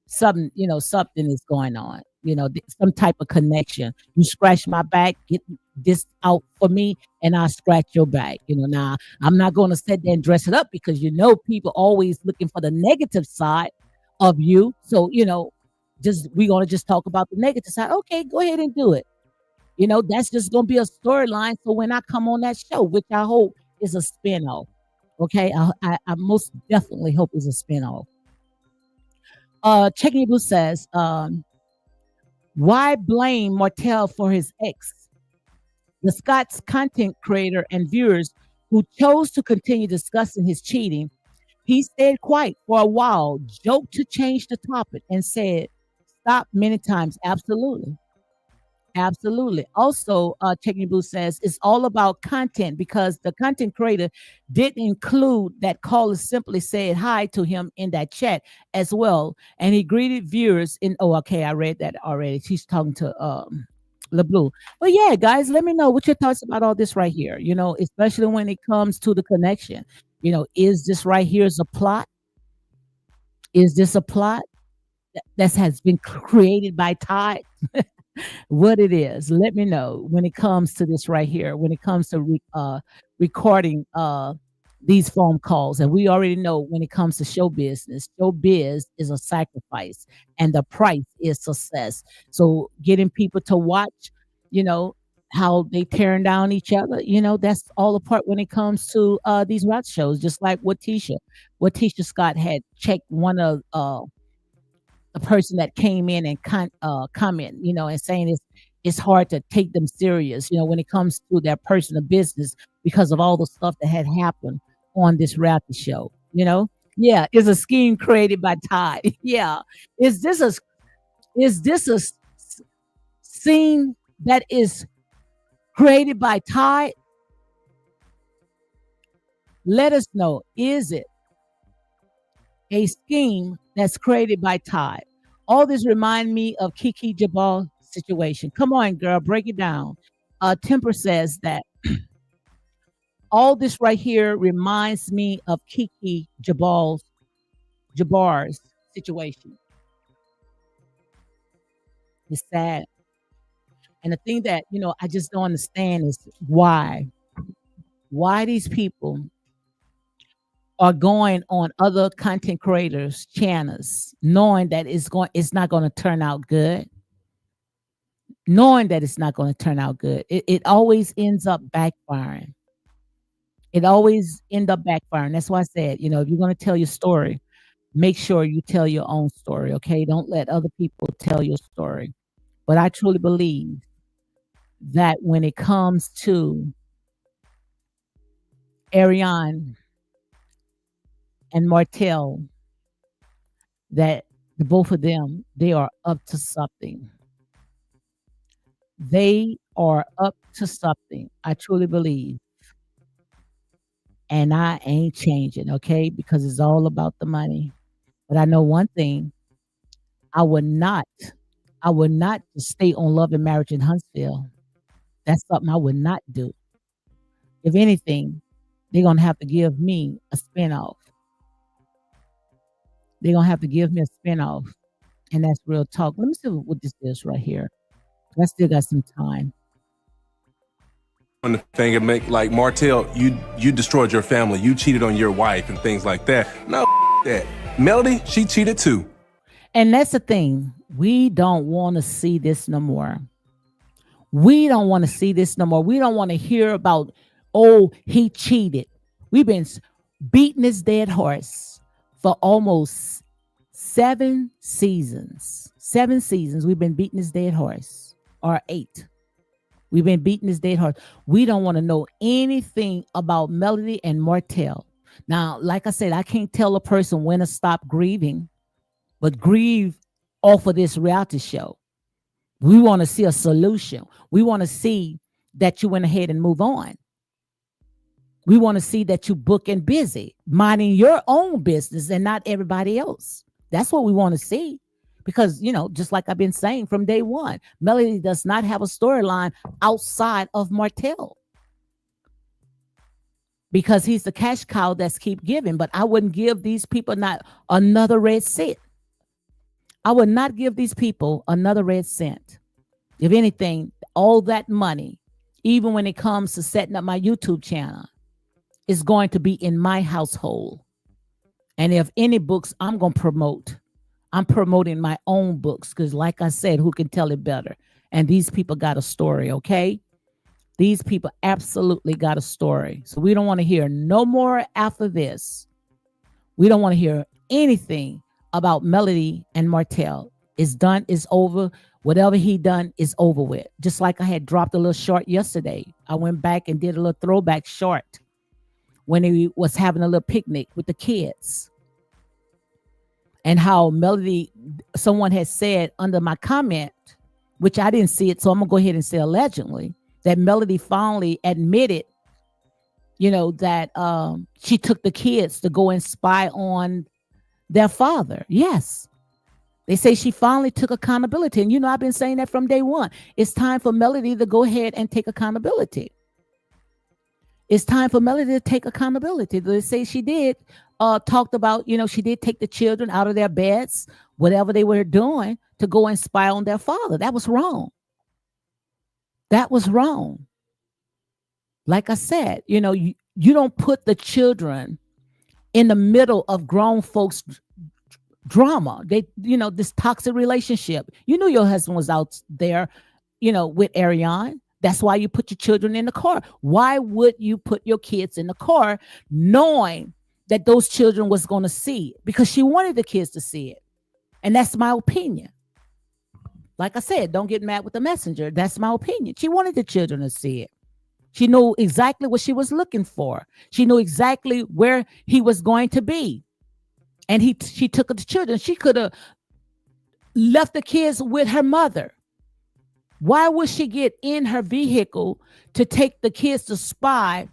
something is going on, some type of connection. You scratch my back, get this out for me, and I scratch your back. Now I'm not going to sit there and dress it up because people always looking for the negative side of you. So just we're going to just talk about the negative side. Okay, go ahead and do it. That's just going to be a storyline. So when I come on that show, which I hope is a spinoff, okay, I most definitely hope it's a spinoff. Checking Blue says, why blame Martell for his ex? The Scott's content creator and viewers who chose to continue discussing his cheating, he stayed quiet for a while, joked to change the topic, and said, stop many times. Absolutely. Absolutely. Also, Checking Blue says it's all about content because the content creator didn't include that caller simply said hi to him in that chat as well. And he greeted viewers in, oh, okay, I read that already. She's talking to LeBlue. But yeah, guys, let me know what your thoughts about all this right here, especially when it comes to the connection. Is this right here is a plot? Is this a plot that has been created by Todd? What it is. Let me know when it comes to this right here, when it comes to recording these phone calls. And we already know when it comes to show business, show biz is a sacrifice and the price is success. So getting people to watch, how they tearing down each other, that's all a part when it comes to these rap shows, just like what Tisha Scott had checked one of a person that came in and comment, and saying it's hard to take them serious, when it comes to their personal business because of all the stuff that had happened on this reality show. Yeah, it's a scheme created by Todd. Yeah, is this a scene that is created by Todd? Let us know. Is it a scheme that's created by Todd? All this remind me of Keke Jabbar situation. Come on, girl, break it down. Temper says that all this right here reminds me of Keke Jabbar's situation. It's sad. And the thing that, I just don't understand is why these people are going on other content creators' channels, knowing that it's not going to turn out good, knowing that it's not going to turn out good. It always ends up backfiring. It always end up backfiring. That's why I said, if you're going to tell your story, make sure you tell your own story. Okay, don't let other people tell your story. But I truly believe that when it comes to Arion and Martell, that the both of them, they are up to something. They are up to something. I truly believe. And I ain't changing, okay? Because it's all about the money. But I know one thing. I would not just stay on Love and Marriage in Huntsville. That's something I would not do. If anything, they're gonna have to give me a spinoff. They're gonna have to give me a spinoff. And that's real talk. Let me see what this is right here. I still got some time. the thing and make like Martell, you destroyed your family, you cheated on your wife and things like that. No, that Melody, she cheated too. And that's the thing. We don't want to see this no more. We don't want to see this no more. We don't want to hear about, oh, he cheated. We've been beating this dead horse for almost 7 seasons. 7 seasons we've been beating this dead horse, or 8. We've been beating this dead horse. We don't want to know anything about Melody and Martell. Now, like I said, I can't tell a person when to stop grieving, but grieve off of this reality show. We want to see a solution. We want to see that you went ahead and move on. We want to see that you book and busy, minding your own business and not everybody else. That's what we want to see. Because, you know, just like I've been saying from day one, Melody does not have a storyline outside of Martell. Because he's the cash cow that's keep giving. But I wouldn't give these people not another red cent. I would not give these people another red cent. If anything, all that money, even when it comes to setting up my YouTube channel, is going to be in my household. And if any books I'm going to promote, I'm promoting my own books. Because like I said, who can tell it better? And these people got a story, okay? These people absolutely got a story. So we don't want to hear no more after this. We don't want to hear anything about Melody and Martell. It's done, it's over. Whatever he done is over with. Just like I had dropped a little short yesterday. I went back and did a little throwback short when he was having a little picnic with the kids. And how Melody, someone had said under my comment, which I didn't see it, so I'm going to go ahead and say allegedly, that Melody finally admitted, you know, that she took the kids to go and spy on their father. Yes. They say she finally took accountability. And, you know, I've been saying that from day one. It's time for Melody to go ahead and take accountability. It's time for Melody to take accountability. They say she did, talked about, you know, she did take the children out of their beds, whatever they were doing, to go and spy on their father. That was wrong. That was wrong. Like I said, you know, you don't put the children in the middle of grown folks' drama. They, you know, this toxic relationship. You knew your husband was out there, you know, with Arion. That's why you put your children in the car. Why would you put your kids in the car knowing that those children was going to see it? Because she wanted the kids to see it. And that's my opinion. Like I said, don't get mad with the messenger. That's my opinion. She wanted the children to see it. She knew exactly what she was looking for. She knew exactly where he was going to be. And she took the children. She could have left the kids with her mother. Why would she get in her vehicle to take the kids to spy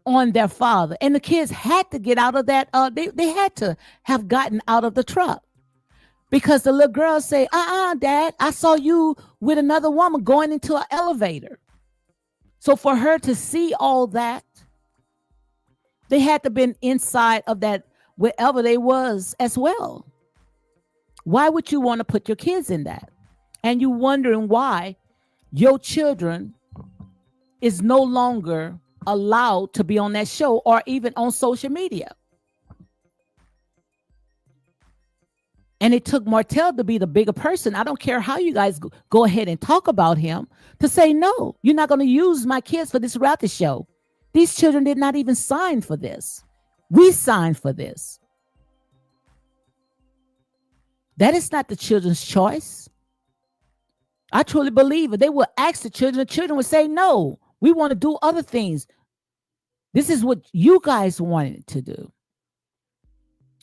on their father? And the kids had to get out of that. They had to have gotten out of the truck. Because the little girl say, Dad, I saw you with another woman going into an elevator. So for her to see all that, they had to have been inside of that, wherever they was as well. Why would you want to put your kids in that? And you wondering why your children is no longer allowed to be on that show or even on social media. And it took Martell to be the bigger person. I don't care how you guys go ahead and talk about him, to say, no, you're not going to use my kids for this reality show. These children did not even sign for this. We signed for this. That is not the children's choice. I truly believe it. They will ask the children would say, no, we want to do other things. This is what you guys wanted to do.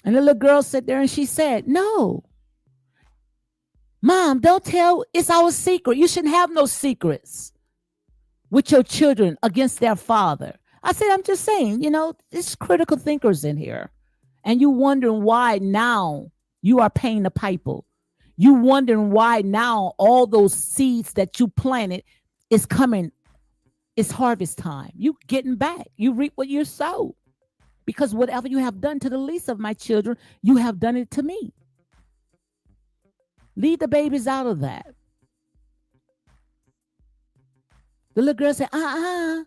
And the little girl sat there and she said, no, Mom, don't tell. It's our secret. You shouldn't have no secrets with your children against their father. I said, I'm just saying, you know, there's critical thinkers in here. And you wondering why now you are paying the piper. You wondering why now all those seeds that you planted is coming. It's harvest time. You getting back. You reap what you sow. Because whatever you have done to the least of my children, you have done it to me. Leave the babies out of that. The little girl said, I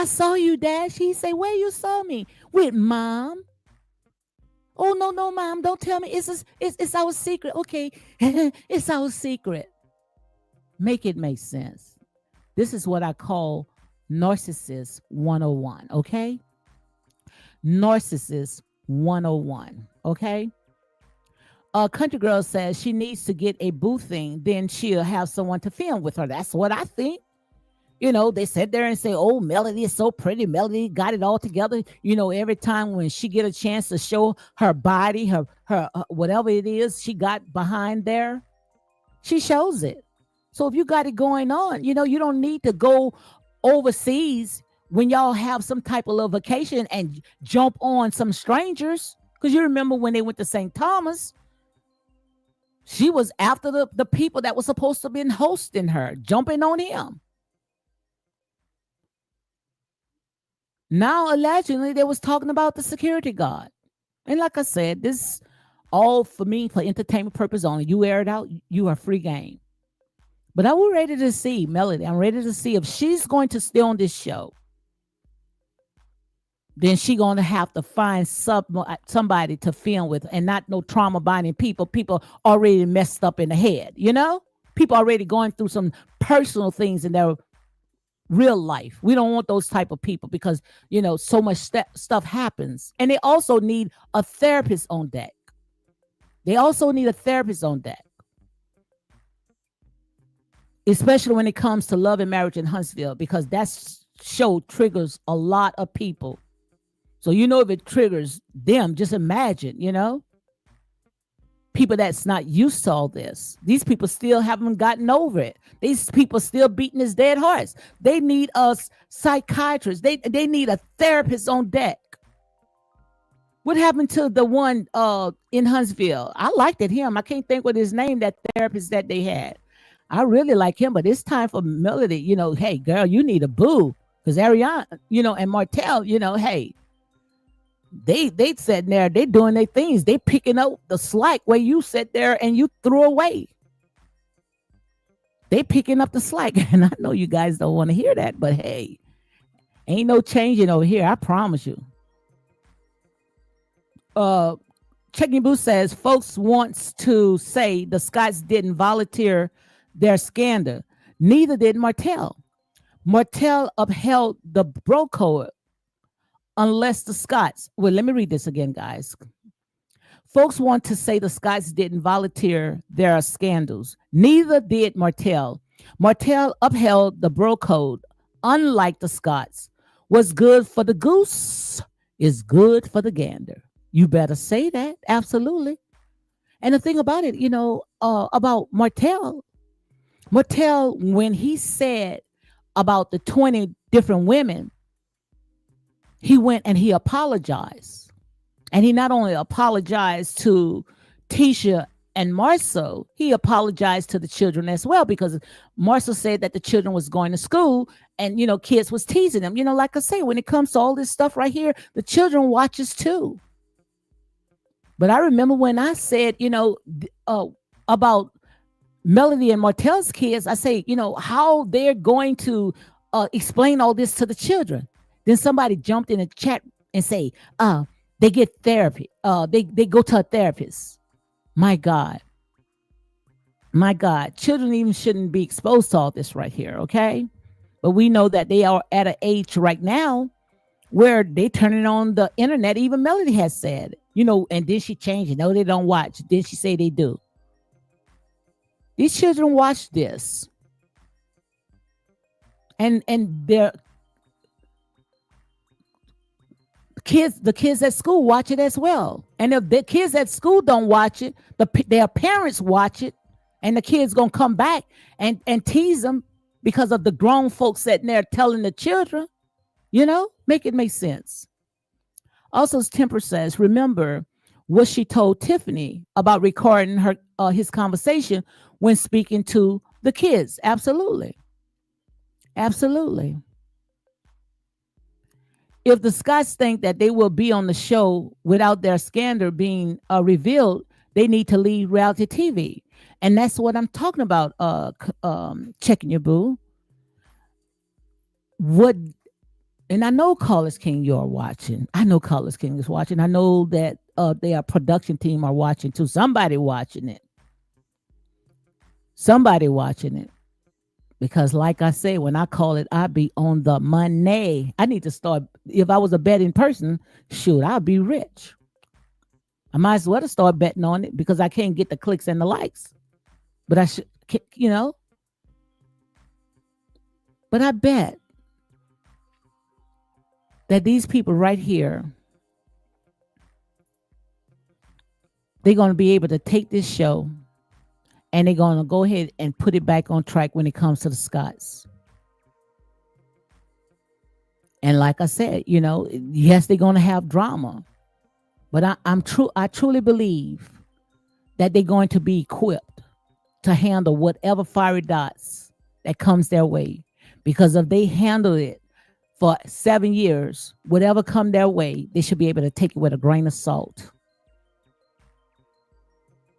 saw you, Dad. She said, where you saw me? With Mom. Oh, no, Mom, don't tell me. It's our secret. Okay, it's our secret. Make it make sense. This is what I call Narcissist 101, okay? Narcissist 101, okay? Country Girl says she needs to get a boo thing, then she'll have someone to film with her. That's what I think. They sit there and say, oh, Melody is so pretty. Melody got it all together. Every time when she get a chance to show her body, her whatever it is she got behind there, she shows it. So if you got it going on, you don't need to go overseas when y'all have some type of little vacation and jump on some strangers. Because you remember when they went to St. Thomas, she was after the people that were supposed to have been hosting her, jumping on him. Now, allegedly, they was talking about the security guard. And like I said, this all for me, for entertainment purpose only. You air it out, you are free game. But I was ready to see, Melody, I'm ready to see if she's going to stay on this show. Then she going to have to find somebody to film with, and not no trauma bonding people. People already messed up in the head, People already going through some personal things in their real life. We don't want those type of people because, so much stuff happens. And they also need a therapist on deck. Especially when it comes to love and marriage in Huntsville, because that show triggers a lot of people. So, if it triggers them, just imagine, people that's not used to all this. These people still haven't gotten over it. These people still beating his dead hearts. They need a psychiatrist. They need a therapist on deck. What happened to the one in Huntsville? I liked him. I can't think what his name, that therapist that they had. I really like him, but it's time for Melody, hey, girl, you need a boo. Because Arion, and Martell, hey, they sat there, they doing their things. They picking up the slack where you sat there and you threw away. They picking up the slack. And I know you guys don't want to hear that, but hey, ain't no changing over here. I promise you. Checking Boo says folks wants to say the Scotts didn't volunteer their scandal. Neither did Martell. Martell upheld the bro code, unless the Scotts. Well, let me read this again, guys. Folks want to say the Scotts didn't volunteer their scandals. Neither did Martell. Martell upheld the bro code, unlike the Scotts. What's good for the goose is good for the gander. You better say that. Absolutely. And the thing about it, about Martell, when he said about the 20 different women, he went and he apologized. And he not only apologized to Tisha and Marcel, he apologized to the children as well, because Marcel said that the children was going to school and, kids was teasing them. Like I say, when it comes to all this stuff right here, the children watches too. But I remember when I said, about Melody and Martell's kids, I say, how they're going to explain all this to the children. Then somebody jumped in the chat and say, they get therapy. They go to a therapist. My God. Children even shouldn't be exposed to all this right here, okay? But we know that they are at an age right now where they turning on the internet. Even Melody has said, and then she changed it. No, they don't watch. Then she say they do. These children watch this. And they're the kids at school watch it as well. And if the kids at school don't watch it, their parents watch it, and the kids gonna come back and tease them because of the grown folks sitting there telling the children. Make it make sense. Also, Temper says, remember what she told Tiffany about recording his conversation when speaking to the kids. Absolutely. If the Scotts think that they will be on the show without their scandal being revealed, they need to leave reality TV. And that's what I'm talking about, Checking Your Boo. what, and I know Carlos King, you're watching. I know Carlos King is watching. I know that their production team are watching too. Somebody watching it. Somebody watching it. Because like I say, when I call it, I be on the money. I need to start. If I was a betting person, shoot, I'd be rich. I might as well start betting on it because I can't get the clicks and the likes. But I should, But I bet that these people right here, they're going to be able to take this show and they're going to go ahead and put it back on track when it comes to the Scotts. And like I said, yes, they're going to have drama, but I truly believe that they're going to be equipped to handle whatever fiery dots that comes their way. Because if they handle it for 7 years, whatever come their way, they should be able to take it with a grain of salt.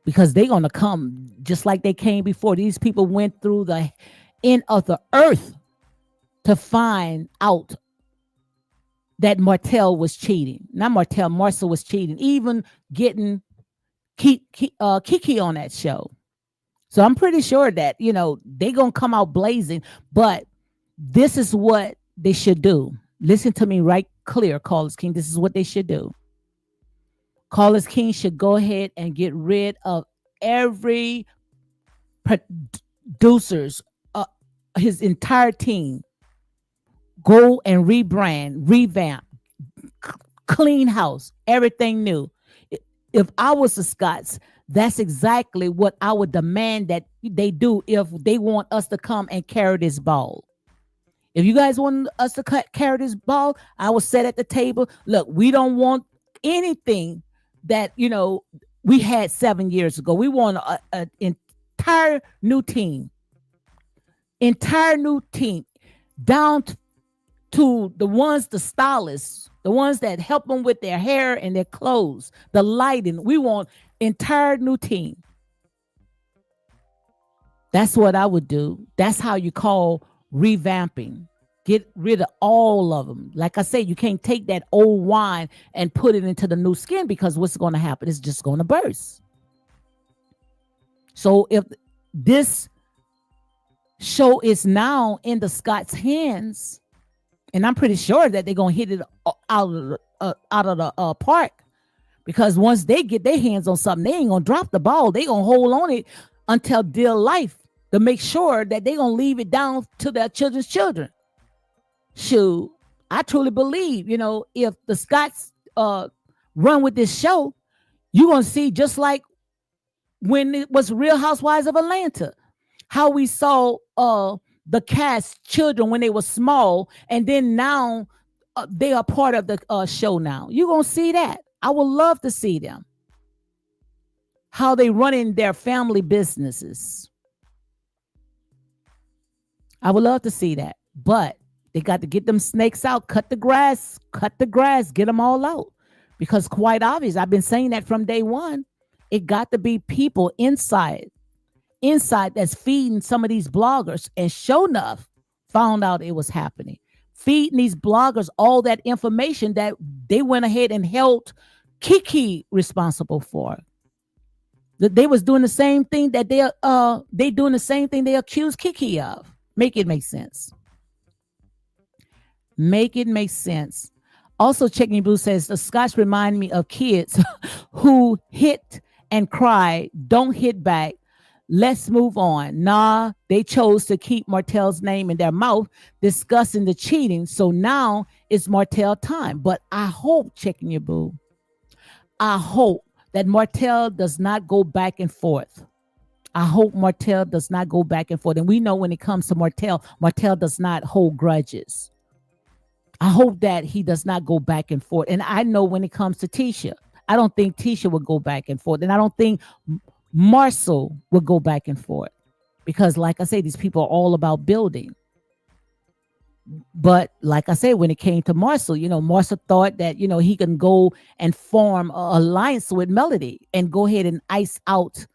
Because they're going to come just like they came before. These people went through the end of the earth to find out that Martell was cheating. Not Martell, Marcel was cheating. Even getting Keke on that show. So I'm pretty sure that, they're going to come out blazing. But this is what they should do. Listen to me right clear, Carlos King. This is what they should do. Carlos King should go ahead and get rid of every producers, his entire team. Go and rebrand, revamp, clean house, everything new. If I was the Scotts, that's exactly what I would demand that they do if they want us to come and carry this ball. If you guys want us to carry this ball, I will sit at the table. Look, we don't want anything that, we had 7 years ago. We want an entire new team. Entire new team. Down to the ones, the stylists, the ones that help them with their hair and their clothes, the lighting. We want entire new team. That's what I would do. That's how you call revamping. Get rid of all of them. Like I said, you can't take that old wine and put it into the new skin because what's going to happen? It's just going to burst. So if this show is now in the Scotts' hands, and I'm pretty sure that they're going to hit it out of the park, because once they get their hands on something, they ain't going to drop the ball. They going to hold on it until dear life to make sure that they're going to leave it down to their children's children. Shoot, I truly believe, if the Scotts run with this show, you're going to see just like when it was Real Housewives of Atlanta, how we saw the cast children when they were small, and then now they are part of the show now. You're going to see that. I would love to see them. How they running their family businesses. I would love to see that. But they got to get them snakes out, cut the grass, get them all out. Because quite obvious, I've been saying that from day one. It got to be people inside that's feeding some of these bloggers, and sure enough, found out it was happening. Feeding these bloggers all that information that they went ahead and held Keke responsible for. They was doing the same thing that they doing the same thing they accused Keke of. Make it make sense. Make it make sense. Also, Checking Blue says the Scotts remind me of kids who hit and cry, don't hit back. Let's move on. Nah, they chose to keep Martell's name in their mouth, discussing the cheating. So now it's Martell time. But I hope, Checking Your Boo, I hope that Martell does not go back and forth. I hope Martell does not go back and forth. And we know when it comes to Martell, Martell does not hold grudges. I hope that he does not go back and forth. And I know when it comes to Tisha, I don't think Tisha would go back and forth. And I don't think Marcel would go back and forth. Because like I say, these people are all about building. But like I said, when it came to Marcel, Marcel thought that, he can go and form an alliance with Melody and go ahead and ice out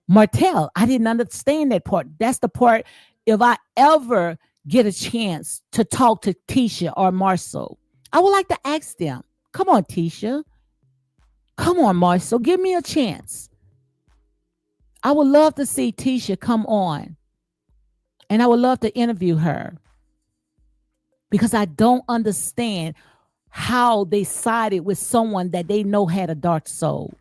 Martell. I didn't understand that part. That's the part, if I ever get a chance to talk to Tisha or Marcel, I would like to ask them, come on, Tisha. Come on, Marcel, give me a chance. I would love to see Tisha come on, and I would love to interview her, because I don't understand how they sided with someone that they know had a dark soul.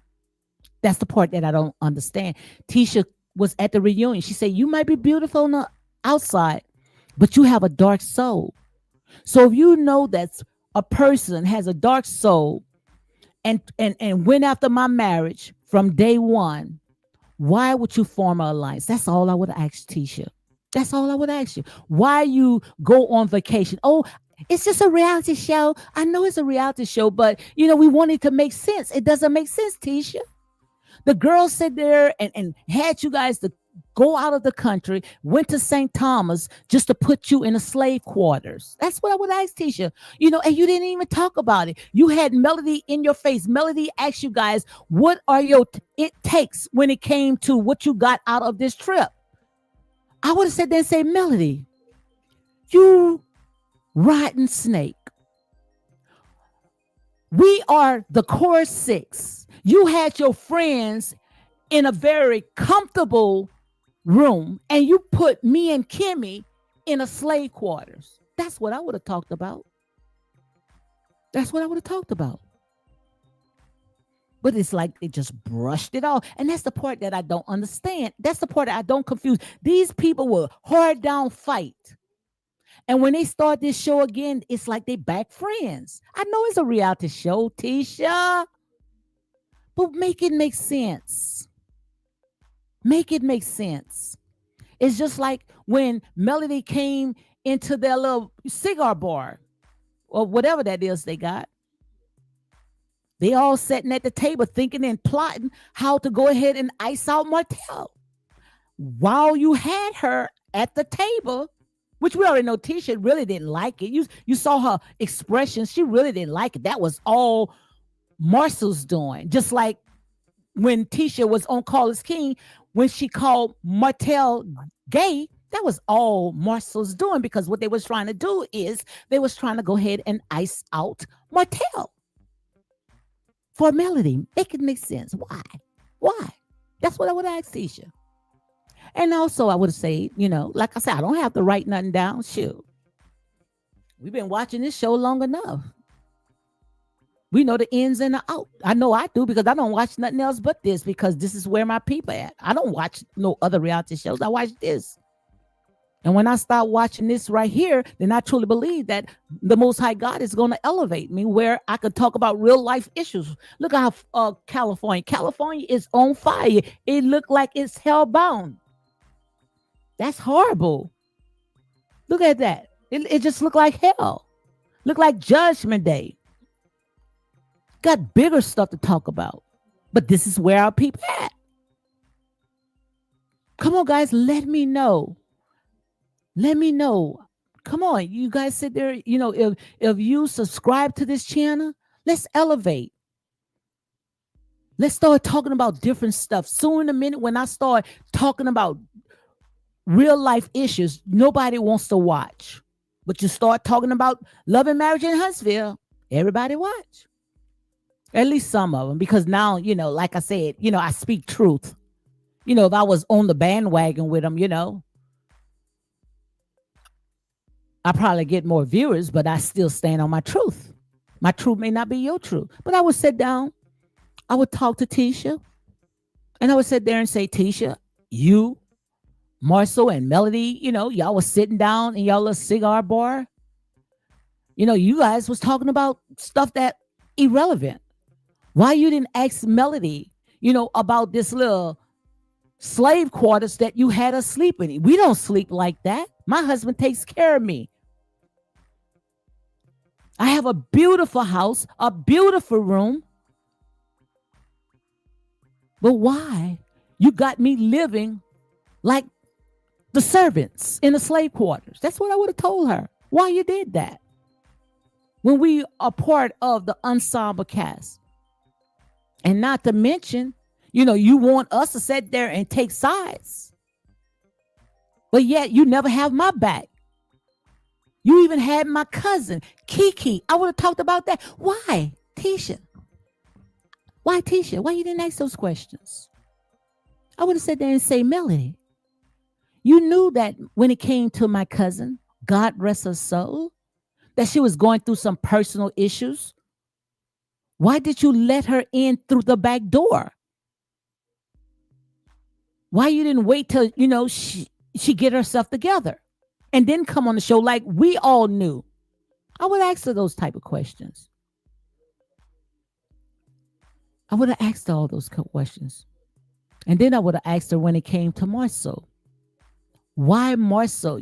That's the part that I don't understand. Tisha was at the reunion. She said, you might be beautiful on the outside, but you have a dark soul. So if you know that a person has a dark soul and went after my marriage from day one, why would you form an alliance? That's all I would ask Tisha. That's all I would ask you. Why you go on vacation? Oh, it's just a reality show. I know it's a reality show, but we want it to make sense. It doesn't make sense, Tisha. The girl sat there and had you guys to go out of the country, went to St. Thomas just to put you in a slave quarters. That's what I would ask Tisha. And you didn't even talk about it. You had Melody in your face. Melody asked you guys, what are your it takes when it came to what you got out of this trip? I would have said there and say, Melody, you rotten snake. We are the core six. You had your friends in a very comfortable room, and you put me and Kimmy in a slave quarters. That's what I would have talked about. That's what I would have talked about. But it's like they just brushed it off. And that's the part that I don't understand. That's the part that I don't confuse. These people will hard down fight. And when they start this show again, it's like they back friends. I know it's a reality show, Tisha, but make it make sense. Make it make sense. It's just like when Melody came into their little cigar bar or whatever that is they got. They all sitting at the table thinking and plotting how to go ahead and ice out Martell. While you had her at the table, which we already know Tisha really didn't like it. You saw her expression. She really didn't like it. That was all Marcel's doing. Just like when Tisha was on Call Is King, when she called Martell gay, that was all Marcel's doing, because what they was trying to do is they was trying to go ahead and ice out Martell. For Melody, it could make sense. Why? Why? That's what I would ask Tisha. And also I would say, like I said, I don't have to write nothing down. Shoot. We've been watching this show long enough. We know the ins and the out. I know I do, because I don't watch nothing else but this, because this is where my people at. I don't watch no other reality shows. I watch this. And when I start watching this right here, then I truly believe that the Most High God is going to elevate me where I could talk about real life issues. Look how California is on fire. It looked like it's hellbound. That's horrible. Look at that. It just looked like hell. Looked like Judgment Day. Got bigger stuff to talk about. But this is where our people at. Come on, guys. Let me know. Let me know. Come on. You guys sit there. If you subscribe to this channel, let's elevate. Let's start talking about different stuff. Soon in a minute, when I start talking about real life issues, nobody wants to watch. But you start talking about love and marriage in Huntsville, everybody watch. At least some of them, because now, like I said, I speak truth. If I was on the bandwagon with them, I probably get more viewers, but I still stand on my truth. My truth may not be your truth, but I would sit down. I would talk to Tisha, and I would sit there and say, Tisha, you, Marcel, and Melody, y'all was sitting down in y'all little cigar bar. You guys was talking about stuff that irrelevant. Why you didn't ask Melody, about this little slave quarters that you had us sleep in? We don't sleep like that. My husband takes care of me. I have a beautiful house, a beautiful room. But why you got me living like the servants in the slave quarters? That's what I would have told her. Why you did that? When we are part of the ensemble cast. And not to mention, you want us to sit there and take sides. But yet you never have my back. You even had my cousin, Keke. I would have talked about that. Why, Tisha? Why, Tisha? Why you didn't ask those questions? I would have sat there and say, Melody, you knew that when it came to my cousin, God rest her soul, that she was going through some personal issues. Why did you let her in through the back door? Why you didn't wait till, she get herself together and then come on the show like we all knew? I would ask her those type of questions. I would have asked her all those questions. And then I would have asked her when it came to Marcel. Why Marcel,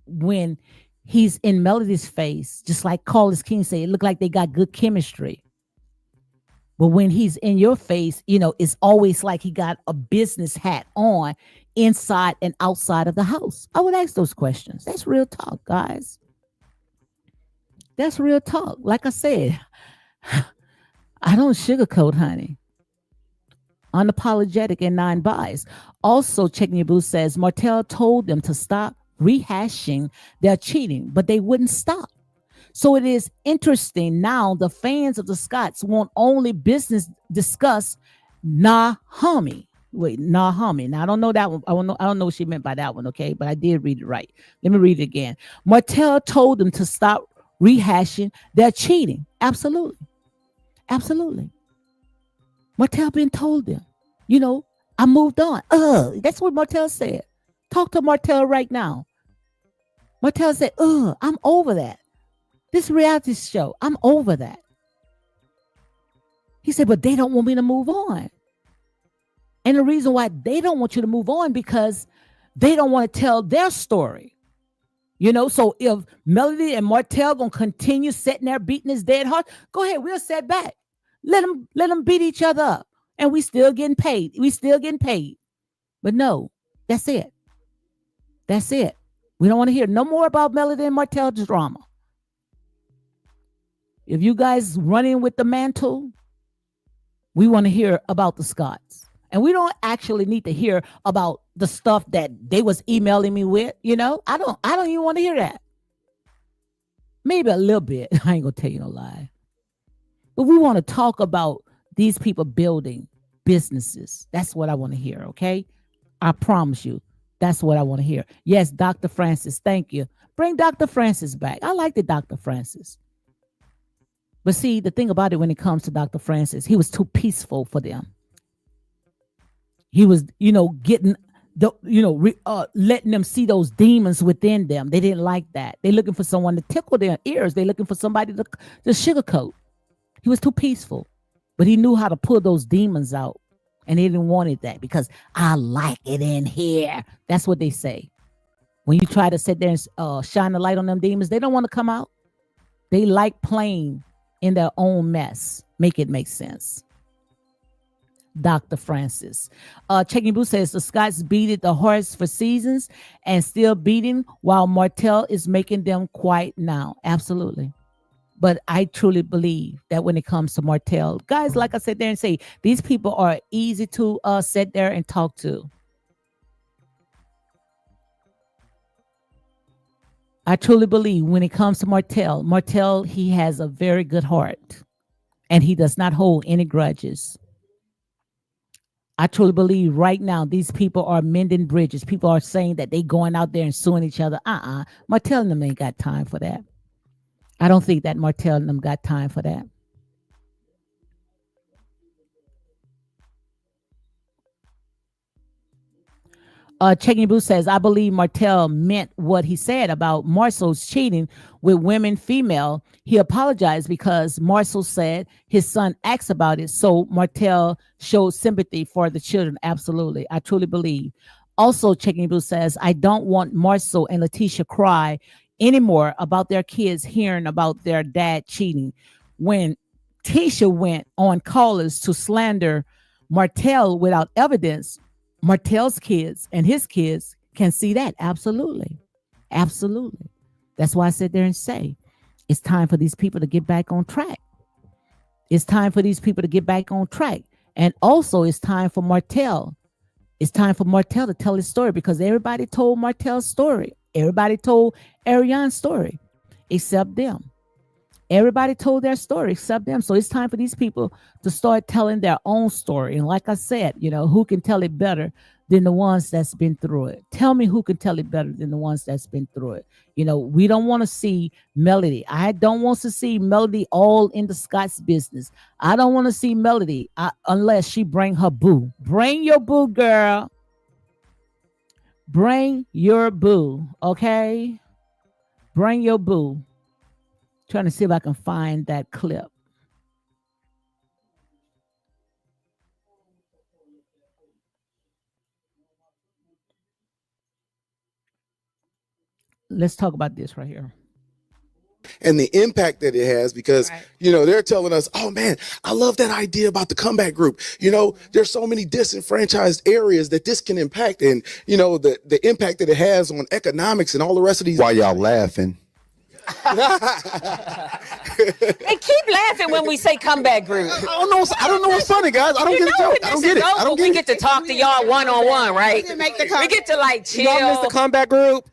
when he's in Melody's face, just like Carlos King said, it looked like they got good chemistry. But when he's in your face, it's always like he got a business hat on inside and outside of the house. I would ask those questions. That's real talk, guys. That's real talk. Like I said, I don't sugarcoat, honey. Unapologetic and non-biased. Also, Checking Your Boo says, Martell told them to stop rehashing their cheating, but they wouldn't stop. So it is interesting now the fans of the Scotts want only business discuss nah homie. Wait, nah homie. Now I don't know that one. I don't know what she meant by that one, okay? But I did read it right. Let me read it again. Martell told them to stop rehashing their cheating. Absolutely. Absolutely. Martell been told them. I moved on. That's what Martell said. Talk to Martell right now. Martell said, I'm over that. This reality show, I'm over that. He said, but they don't want me to move on. And the reason why they don't want you to move on because they don't want to tell their story. So if Melody and Martell gonna continue sitting there beating his dead heart, go ahead, we'll sit back. Let them beat each other up. And we still getting paid. But no, that's it. That's it. We don't want to hear no more about Melody and Martell's drama. If you guys running with the mantle, we want to hear about the Scotts. And we don't actually need to hear about the stuff that they was emailing me with. I don't even want to hear that. Maybe a little bit. I ain't gonna tell you no lie. But we want to talk about these people building businesses. That's what I want to hear, okay? I promise you, that's what I want to hear. Yes, Dr. Francis, thank you. Bring Dr. Francis back. I like the Dr. Francis. But see, the thing about it when it comes to Dr. Francis, he was too peaceful for them. He was, getting letting them see those demons within them. They didn't like that. They're looking for someone to tickle their ears. They're looking for somebody to sugarcoat. He was too peaceful, but he knew how to pull those demons out. And they didn't want that because I like it in here. That's what they say. When you try to sit there and shine the light on them demons, they don't want to come out. They like playing in their own mess. Make it make sense. Dr. Francis. Checking Boo says the Scotts beated the horse for seasons and still beating while Martell is making them quiet now. Absolutely. But I truly believe that when it comes to Martell, guys, like I said there and say, these people are easy to sit there and talk to. I truly believe when it comes to Martell, he has a very good heart and he does not hold any grudges. I truly believe right now these people are mending bridges. People are saying that they going out there and suing each other. Martell and them ain't got time for that. I don't think that Martell and them got time for that. Checking Boo says, I believe Martell meant what he said about Marcel's cheating with women, female. He apologized because Marcel said his son asked about it. So Martell showed sympathy for the children. Absolutely. I truly believe. Also, Checking Boo says, I don't want Marcel and Letitia cry anymore about their kids hearing about their dad cheating. When Tisha went on callers to slander Martell without evidence, Martell's kids and his kids can see that. Absolutely. Absolutely. That's why I sit there and say, it's time for these people to get back on track. It's time for these people to get back on track. And also it's time for Martell. It's time for Martell to tell his story because everybody told Martell's story. Everybody told Arion's story. except them. Everybody told their story except them. So it's time for these people to start telling their own story. And like I said, who can tell it better than the ones that's been through it? Tell me who can tell it better than the ones that's been through it. We don't want to see Melody. I don't want to see Melody all in the Scott's business. I don't want to see Melody unless she bring her boo. Bring your boo, girl. Bring your boo, okay? Bring your boo. Trying to see if I can find that clip. Let's talk about this right here. And the impact that it has, because, they're telling us, oh man, I love that idea about the comeback group. There's so many disenfranchised areas that this can impact. And, the impact that it has on economics and all the rest of these. Why y'all laughing? And keep laughing when we say comeback group. I don't know what's funny, guys. I don't get it. I don't get it. We get to talk to y'all one-on-one, right? We get to like chill. Y'all miss the comeback group?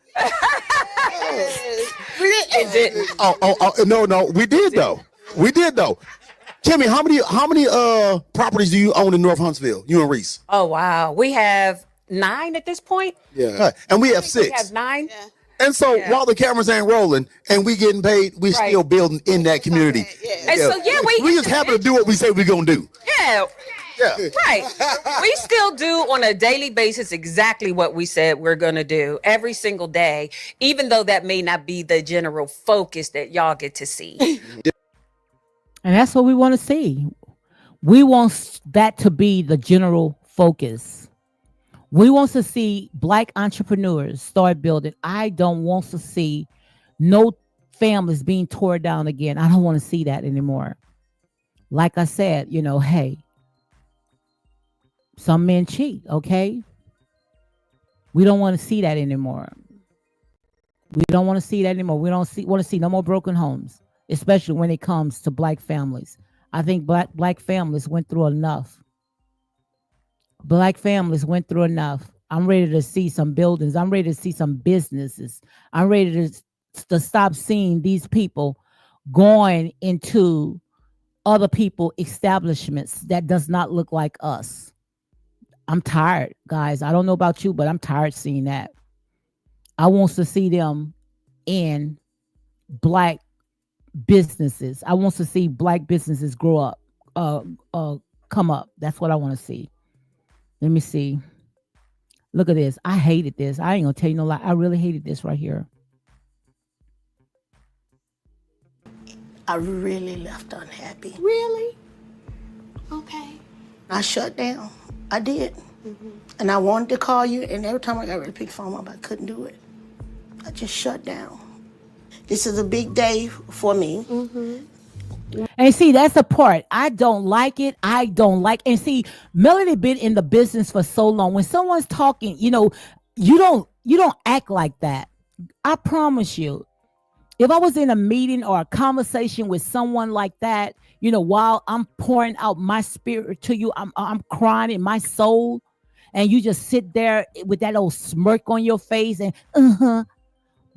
No, we did though. Kimmy, how many properties do you own in North Huntsville? You and Reese? Oh wow, we have 9 at this point. Yeah, and we have 6. We have 9. Yeah. And so while the cameras ain't rolling and we getting paid, we still building in that community. And so we just happen to do what we say we're gonna do. Yeah. Right. We still do on a daily basis exactly what we said we're going to do every single day, even though that may not be the general focus that y'all get to see. And that's what we want to see. We want that to be the general focus. We want to see Black entrepreneurs start building. I don't want to see no families being torn down again. I don't want to see that anymore. Like I said, hey, some men cheat, okay? We don't want to see that anymore. We don't want to see that anymore. We don't want to see no more broken homes, especially when it comes to Black families. I think black families went through enough. Black families went through enough. I'm ready to see some buildings. I'm ready to see some businesses. I'm ready to stop seeing these people going into other people's establishments that does not look like us. I'm tired, guys. I don't know about you, but I'm tired seeing that. I want to see them in Black businesses. I want to see Black businesses grow up, come up. That's what I want to see. Let me see. Look at this. I hated this. I ain't gonna tell you no lie. I really hated this right here. I really left unhappy. Really? Okay. I shut down. I did. And I wanted to call you, and every time I got ready to pick the phone up, I couldn't do it. I just shut down. This is a big day for me. And see, that's the part. I don't like it. And see, Melody been in the business for so long. When someone's talking, you don't act like that. I promise you. If I was in a meeting or a conversation with someone like that, while I'm pouring out my spirit to you, I'm crying in my soul, and you just sit there with that old smirk on your face and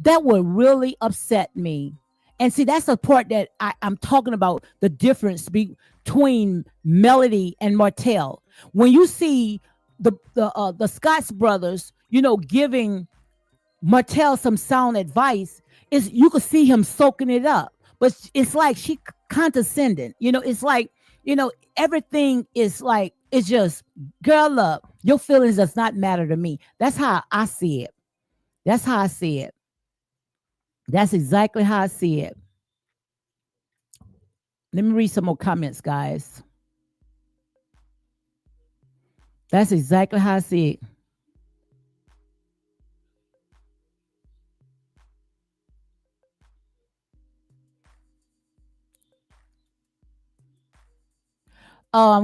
that would really upset me. And see, that's the part that I'm talking about, the difference between Melody and Martell. When you see the Scotts brothers, giving Martell some sound advice, you could see him soaking it up. But it's like she condescending. It's like, everything is like, it's just, girl up. Your feelings does not matter to me. That's how I see it. That's how I see it. That's exactly how I see it. Let me read some more comments, guys. That's exactly how I see it.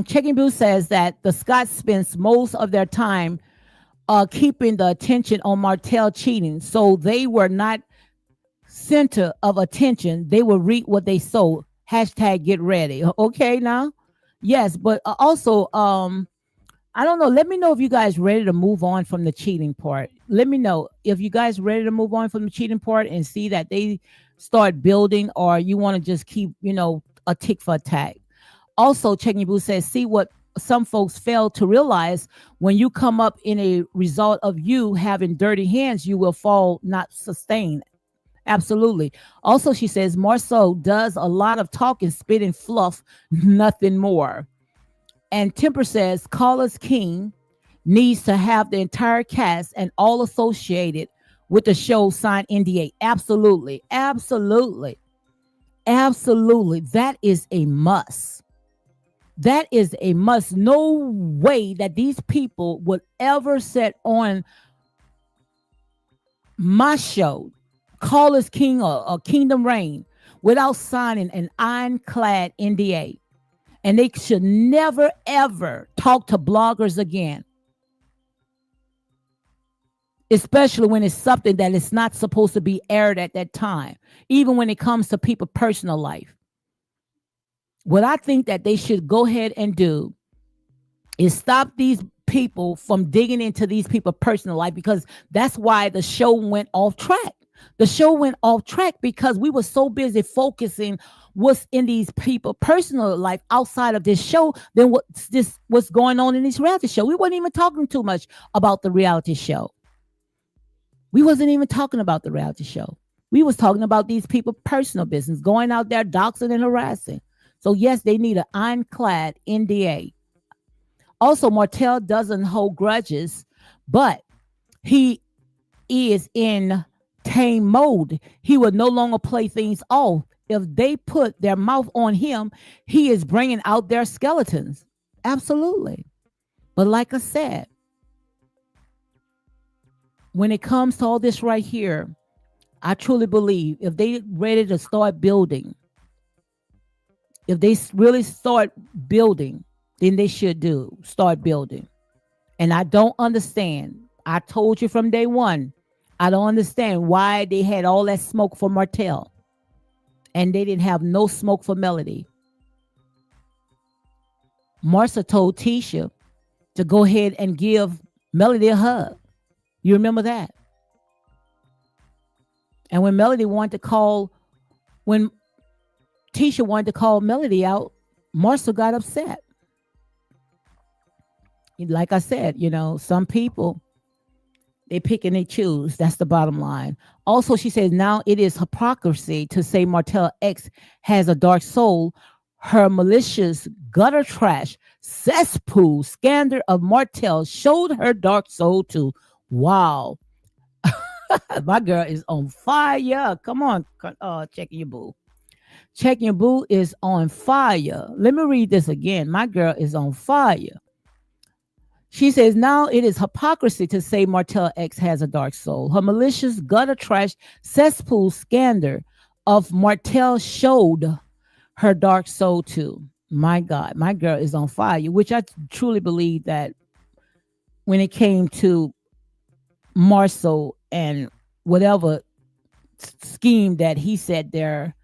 Checking Blue says that the Scotts spends most of their time keeping the attention on Martell cheating. So they were not center of attention. They will reap what they sow. Hashtag get ready. Okay, now? Yes, but also, I don't know. Let me know if you guys ready to move on from the cheating part. Let me know if you guys ready to move on from the cheating part and see that they start building, or you want to just keep, a tick for attack. Also, Checking Your Boo says, see what some folks fail to realize: when you come up in a result of you having dirty hands, you will fall, not sustain. Absolutely. Also, she says, Marceau does a lot of talking, spitting fluff, nothing more. And Temper says, Carlos King needs to have the entire cast and all associated with the show sign NDA. Absolutely. Absolutely. Absolutely. That is a must. That is a must. No way that these people would ever set on my show, Carlos King or Kingdom Reign, without signing an ironclad NDA. And they should never, ever talk to bloggers again. Especially when it's something that is not supposed to be aired at that time. Even when it comes to people's personal life. What I think that they should go ahead and do is stop these people from digging into these people's personal life, because that's why the show went off track. The show went off track because we were so busy focusing what's in these people's personal life outside of this show than what's going on in this reality show. We weren't even talking too much about the reality show. We wasn't even talking about the reality show. We was talking about these people's personal business, going out there doxing and harassing. So yes, they need an ironclad NDA. Also, Martell doesn't hold grudges, but he is in tame mode. He will no longer play things off. If they put their mouth on him, he is bringing out their skeletons. Absolutely. But like I said, when it comes to all this right here, I truly believe if they ready to start building, if they really start building, then they should start building. And I don't understand. I told you from day one, I don't understand why they had all that smoke for Martell and they didn't have no smoke for Melody. Marsha told Tisha to go ahead and give Melody a hug. You remember that? And when Tisha wanted to call Melody out, Marsha got upset. Like I said, some people, they pick and they choose. That's the bottom line. Also, she says, now it is hypocrisy to say Martell X has a dark soul. Her malicious gutter trash cesspool scandal of Martell showed her dark soul too. Wow. My girl is on fire. Come on, Checking Your Boo. Checking Your Boo is on fire. Let me read this again. My girl is on fire. She says, now it is hypocrisy to say Martell X has a dark soul. Her malicious gutter trash cesspool scandal of Martell showed her dark soul too. My God, my girl is on fire, which I truly believe that when it came to Marceau and whatever scheme that he said there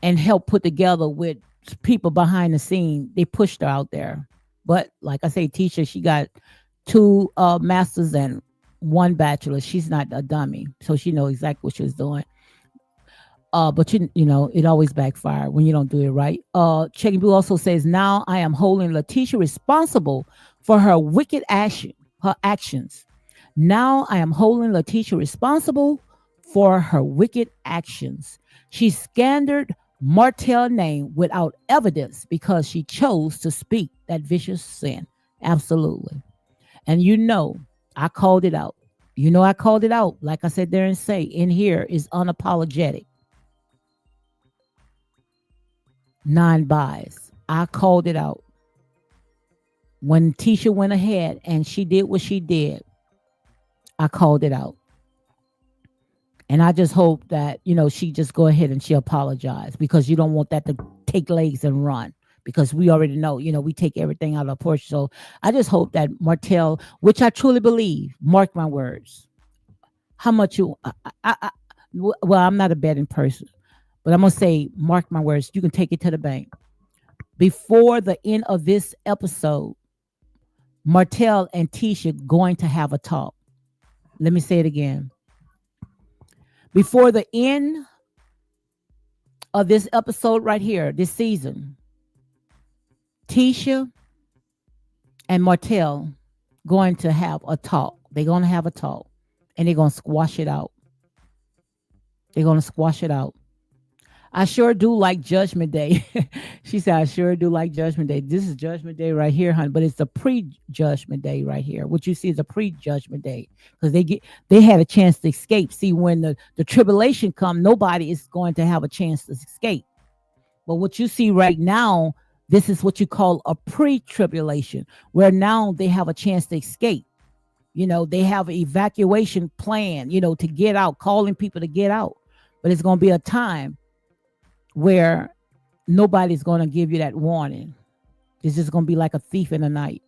and helped put together with people behind the scene, they pushed her out there. But like I say, Tisha, she got 2 masters and 1 bachelor. She's not a dummy, so she knows exactly what she was doing. But it always backfires when you don't do it right. Checking Blue also says, now I am holding Letitia responsible for her wicked actions. Now I am holding Letitia responsible for her wicked actions. She slandered Martell's name without evidence because she chose to speak that vicious sin. Absolutely. And I called it out. I called it out. Like I said there and say, in here is unapologetic. Non-bias. I called it out. When Tisha went ahead and she did what she did, I called it out. And I just hope that, she just go ahead and she apologize, because you don't want that to take legs and run, because we already know, we take everything out of portion. So I just hope that Martell, which I truly believe, mark my words, how much well, I'm not a betting person, but I'm going to say, mark my words, you can take it to the bank. Before the end of this episode, Martell and Tisha going to have a talk. Let me say it again. Before the end of this episode right here, this season, Tisha and Martell going to have a talk. They're going to have a talk, and they're going to squash it out. They're going to squash it out. I sure do like Judgment Day. She said, I sure do like Judgment Day. This is Judgment Day right here, honey, but it's the pre-Judgment Day right here. What you see is a pre-Judgment Day, because they had a chance to escape. See, when the tribulation come, nobody is going to have a chance to escape. But what you see right now, this is what you call a pre-tribulation, where now they have a chance to escape. You know, they have an evacuation plan, you know, to get out, calling people to get out. But it's going to be a time where nobody's going to give you that warning. It's just going to be like a thief in the night.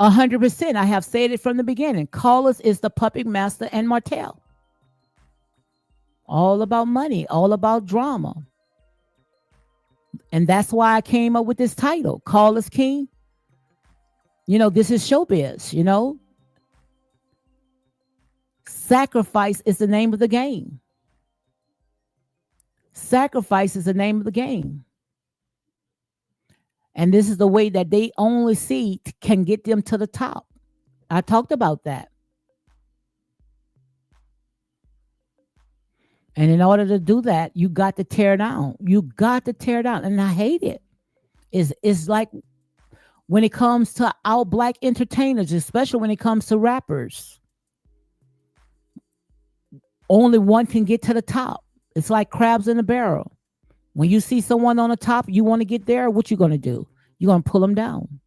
A 100%. I have said it from the beginning. Carlos is the puppet master and Martell. All about money, all about drama. And that's why I came up with this title, Carlos King. You know, this is showbiz, you know. Sacrifice is the name of the game. Sacrifice is the name of the game. And this is the way that they only see can get them to the top. I talked about that. And in order to do that, you got to tear down. You got to tear down. And I hate it. It's like when it comes to our black entertainers, especially when it comes to rappers. Only one can get to the top. It's like crabs in a barrel. When you see someone on the top, you want to get there, what you going to do? You're going to pull them down.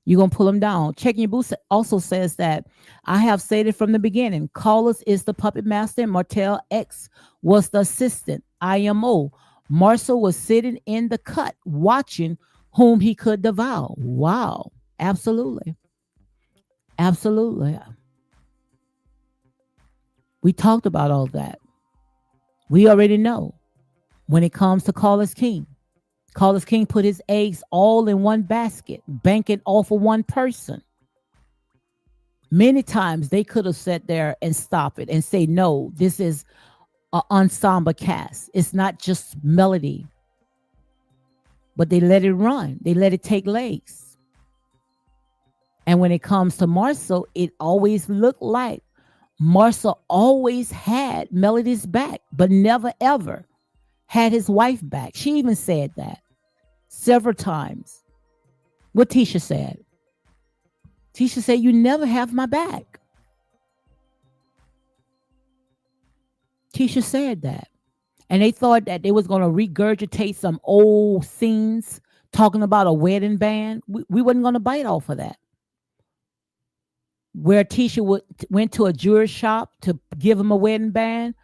You're going to pull them down. Checking Your Boots also says that I have said it from the beginning. Carlos is the puppet master and Martell X was the assistant, IMO. Marcel was sitting in the cut watching whom he could devour. Wow. Absolutely. Absolutely. We talked about all that. We already know when it comes to Carlos King. Carlos King put his eggs all in one basket, banking off of one person. Many times they could have sat there and stop it and say, no, this is an ensemble cast. It's not just melody. But they let it run. They let it take legs. And when it comes to Marcel, it always looked like Marcel always had Melody's back, but never ever had his wife back. She even said that several times. What Tisha said. Tisha said, you never have my back. Tisha said that. And they thought that they was going to regurgitate some old scenes talking about a wedding band. We wasn't going to bite off of that. Where Tisha went to a jewelry shop to give him a wedding band.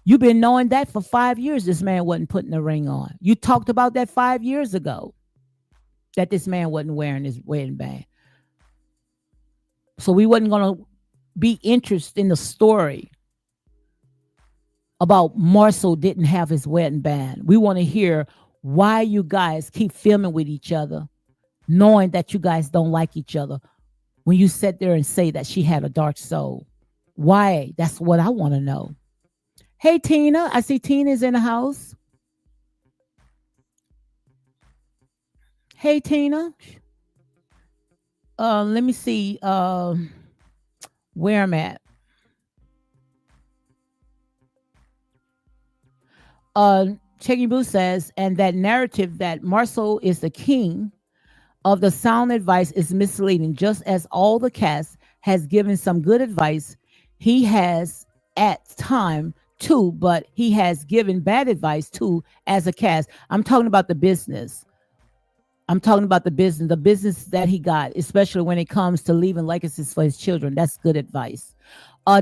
You've been knowing that for 5 years this man wasn't putting a ring on. You talked about that 5 years ago, that this man wasn't wearing his wedding band. So we wasn't going to be interested in the story about Marcel didn't have his wedding band. We want to hear why you guys keep filming with each other, knowing that you guys don't like each other. When you sit there and say that she had a dark soul. Why? That's what I want to know. Hey, Tina. I see Tina's in the house. Hey, Tina. Let me see where I'm at. Checking Boo says, and that narrative that Marcel is the king of the sound advice is misleading. Just as all the cast has given some good advice, he has at time too, but he has given bad advice too as a cast. I'm talking about the business. I'm talking about the business that he got, especially when it comes to leaving legacies for his children. That's good advice.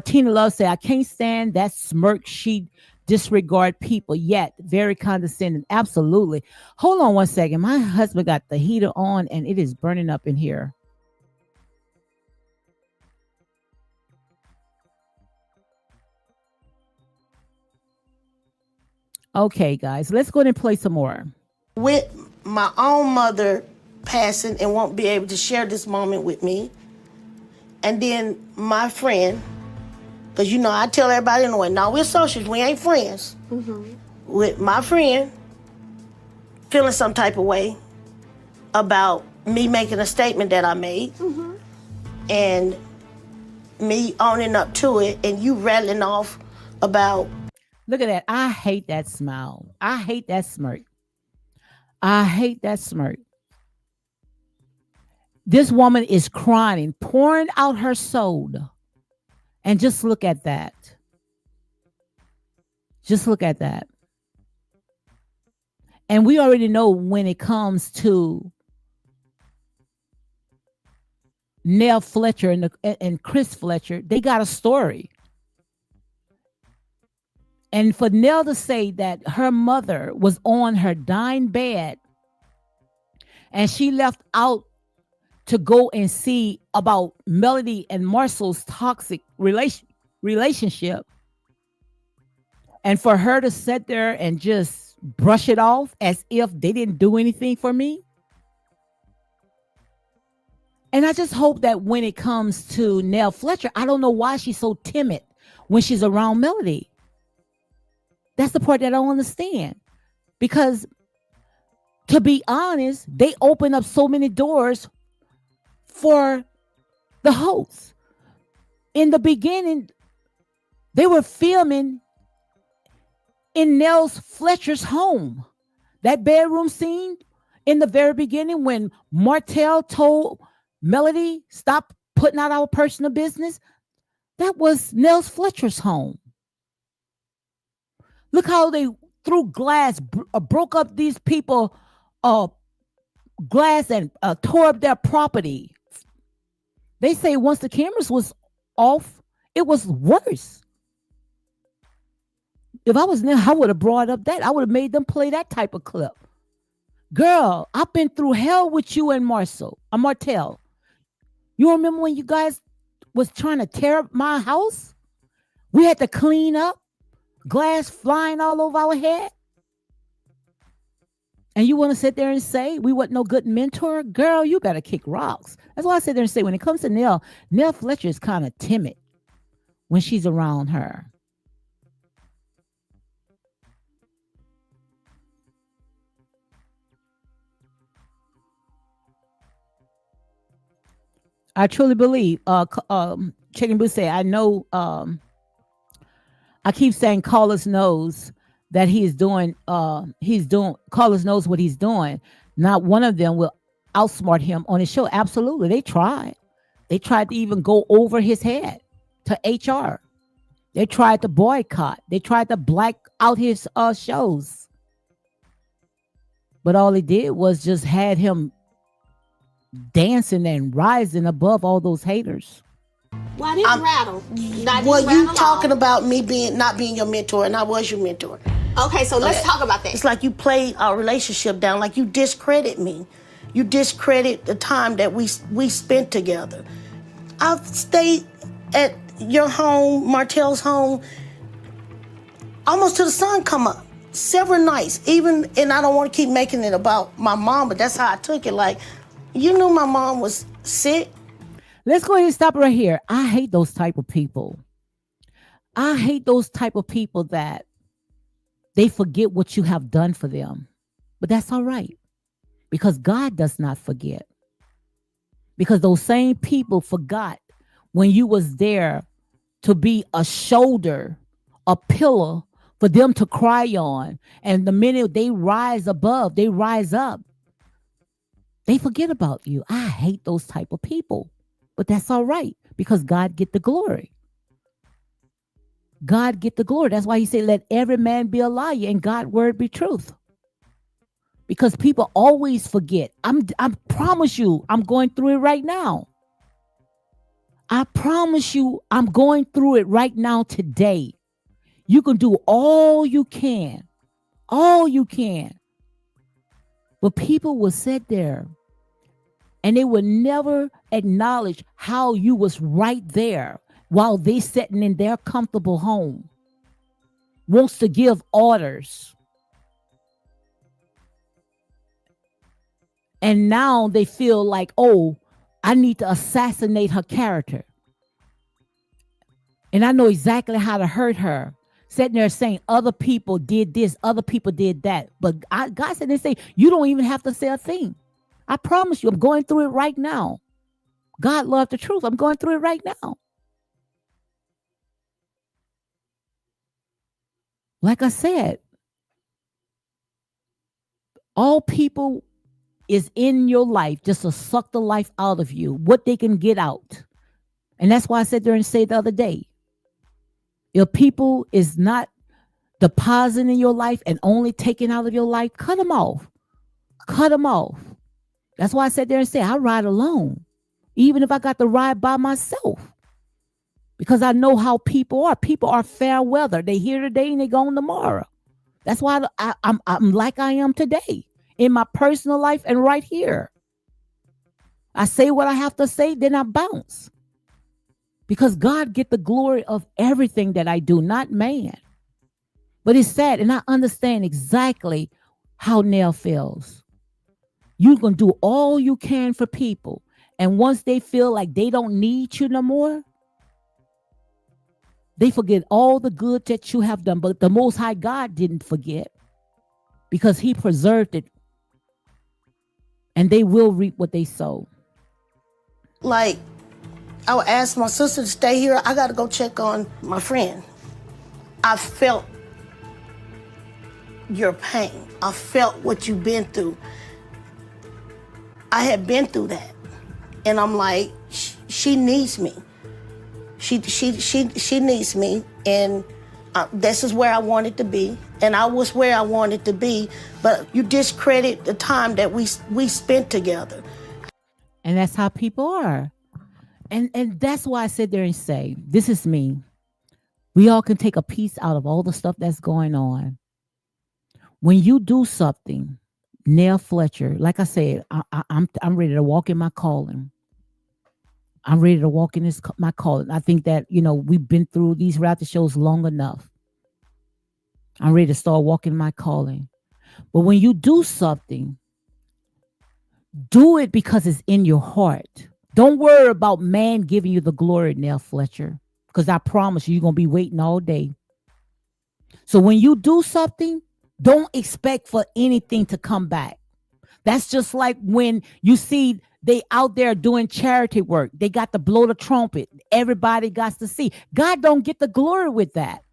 Tina Love said, I can't stand that smirk. She disregard people, yet very condescending. Absolutely. Hold on one second. My husband got the heater on and it is burning up in here. Okay, guys, let's go ahead and play some more. With my own mother passing and won't be able to share this moment with me, and then my friend Because, you know, I tell everybody anyway, no, we're associates, we ain't friends. With my friend feeling some type of way about me making a statement that I made and me owning up to it and you rattling off about. Look at that. I hate that smile. I hate that smirk. I hate that smirk. This woman is crying, pouring out her soul. And just look at that. Just look at that. And we already know when it comes to Nell Fletcher and Chris Fletcher, they got a story. And for Nell to say that her mother was on her dying bed and she left out to go and see about Melody and Marcel's toxic relationship, and for her to sit there and just brush it off as if they didn't do anything for me. And I just hope that when it comes to Nell Fletcher, I don't know why she's so timid when she's around Melody. That's the part that I don't understand. Because to be honest, they open up so many doors for the host. In the beginning, they were filming in Nell Fletcher's home. That bedroom scene in the very beginning when Martell told Melody, stop putting out our personal business, that was Nell Fletcher's home. Look how they threw glass, broke up these people, glass and tore up their property. They say once the cameras was off, it was worse. If I was there, I would have brought up that. I would have made them play that type of clip. Girl, I've been through hell with you and Martell. You remember when you guys was trying to tear up my house? We had to clean up, glass flying all over our head. And you want to sit there and say we wasn't no good mentor? Girl, you got to kick rocks. That's why I sit there and say when it comes to Nell Fletcher is kind of timid when she's around her. I truly believe, Chicken Boo said, I know, I keep saying Carlos knows that Carlos knows what he's doing. Not one of them will outsmart him on his show. Absolutely. They tried. They tried to even go over his head to HR. They tried to boycott. They tried to black out his shows. But all he did was just had him dancing and rising above all those haters. Why didn't rattle? Well, you talking about me not being your mentor, and I was your mentor. Okay, so let's talk about that. It's like you played our relationship down, like you discredit me. You discredit the time that we spent together. I've stayed at your home, Martell's home, almost till the sun come up. Several nights, even, and I don't want to keep making it about my mom, but that's how I took it. Like, you knew my mom was sick. Let's go ahead and stop right here. I hate those type of people. I hate those type of people that they forget what you have done for them. But that's all right. Because God does not forget. Because those same people forgot when you was there to be a shoulder, a pillar for them to cry on. And the minute they rise above, they rise up. They forget about you. I hate those type of people. But that's all right. Because God get the glory. God get the glory. That's why he said, let every man be a liar and God's word be truth. Because people always forget. I promise you, I'm going through it right now. I promise you, I'm going through it right now today. You can do all you can. All you can. But people will sit there and they will never acknowledge how you was right there while they sitting in their comfortable home. Wants to give orders. And now they feel like, oh, I need to assassinate her character. And I know exactly how to hurt her. Sitting there saying other people did this, other people did that. But God said, they say, you don't even have to say a thing. I promise you, I'm going through it right now. God loved the truth. I'm going through it right now. Like I said, all people is in your life just to suck the life out of you, what they can get out. And that's why I sat there and said the other day, if people is not depositing in your life and only taking out of your life, cut them off. Cut them off. That's why I sat there and said, I ride alone, even if I got to ride by myself. Because I know how people are. People are fair weather. They here today and they gone tomorrow. That's why I'm like I am today in my personal life and right here. I say what I have to say, then I bounce. Because God get the glory of everything that I do, not man. But it's sad, and I understand exactly how Nell feels. You're going to do all you can for people. And once they feel like they don't need you no more, they forget all the good that you have done. But the Most High God didn't forget, because he preserved it. And they will reap what they sow. Like, I would ask my sister to stay here. I got to go check on my friend. I felt your pain. I felt what you've been through. I had been through that. And I'm like, she needs me. She needs me. And this is where I wanted to be. And I was where I wanted to be. But you discredit the time that we spent together. And that's how people are. And that's why I sit there and say, this is me. We all can take a piece out of all the stuff that's going on. When you do something, Nell Fletcher, like I said, I'm ready to walk in my calling. I'm ready to walk in my calling. I think that, we've been through these reality shows long enough. I'm ready to start walking my calling. But when you do something, do it because it's in your heart. Don't worry about man giving you the glory, Nell Fletcher, because I promise you're going to be waiting all day. So when you do something, don't expect for anything to come back. That's just like when you see they out there doing charity work. They got to blow the trumpet. Everybody got to see. God don't get the glory with that.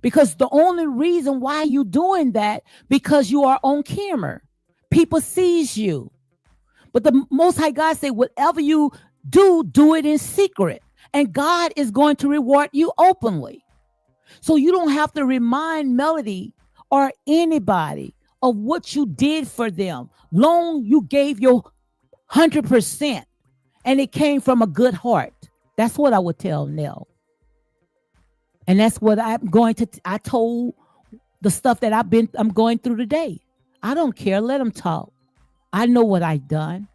Because the only reason why you doing that, because you are on camera. People sees you. But the Most High God said, whatever you do it in secret. And God is going to reward you openly. So you don't have to remind Melody or anybody of what you did for them. Long you gave your 100% and it came from a good heart. That's what I would tell Nell. And that's what I told the stuff that I'm going through today. I don't care. Let them talk. I know what I've done.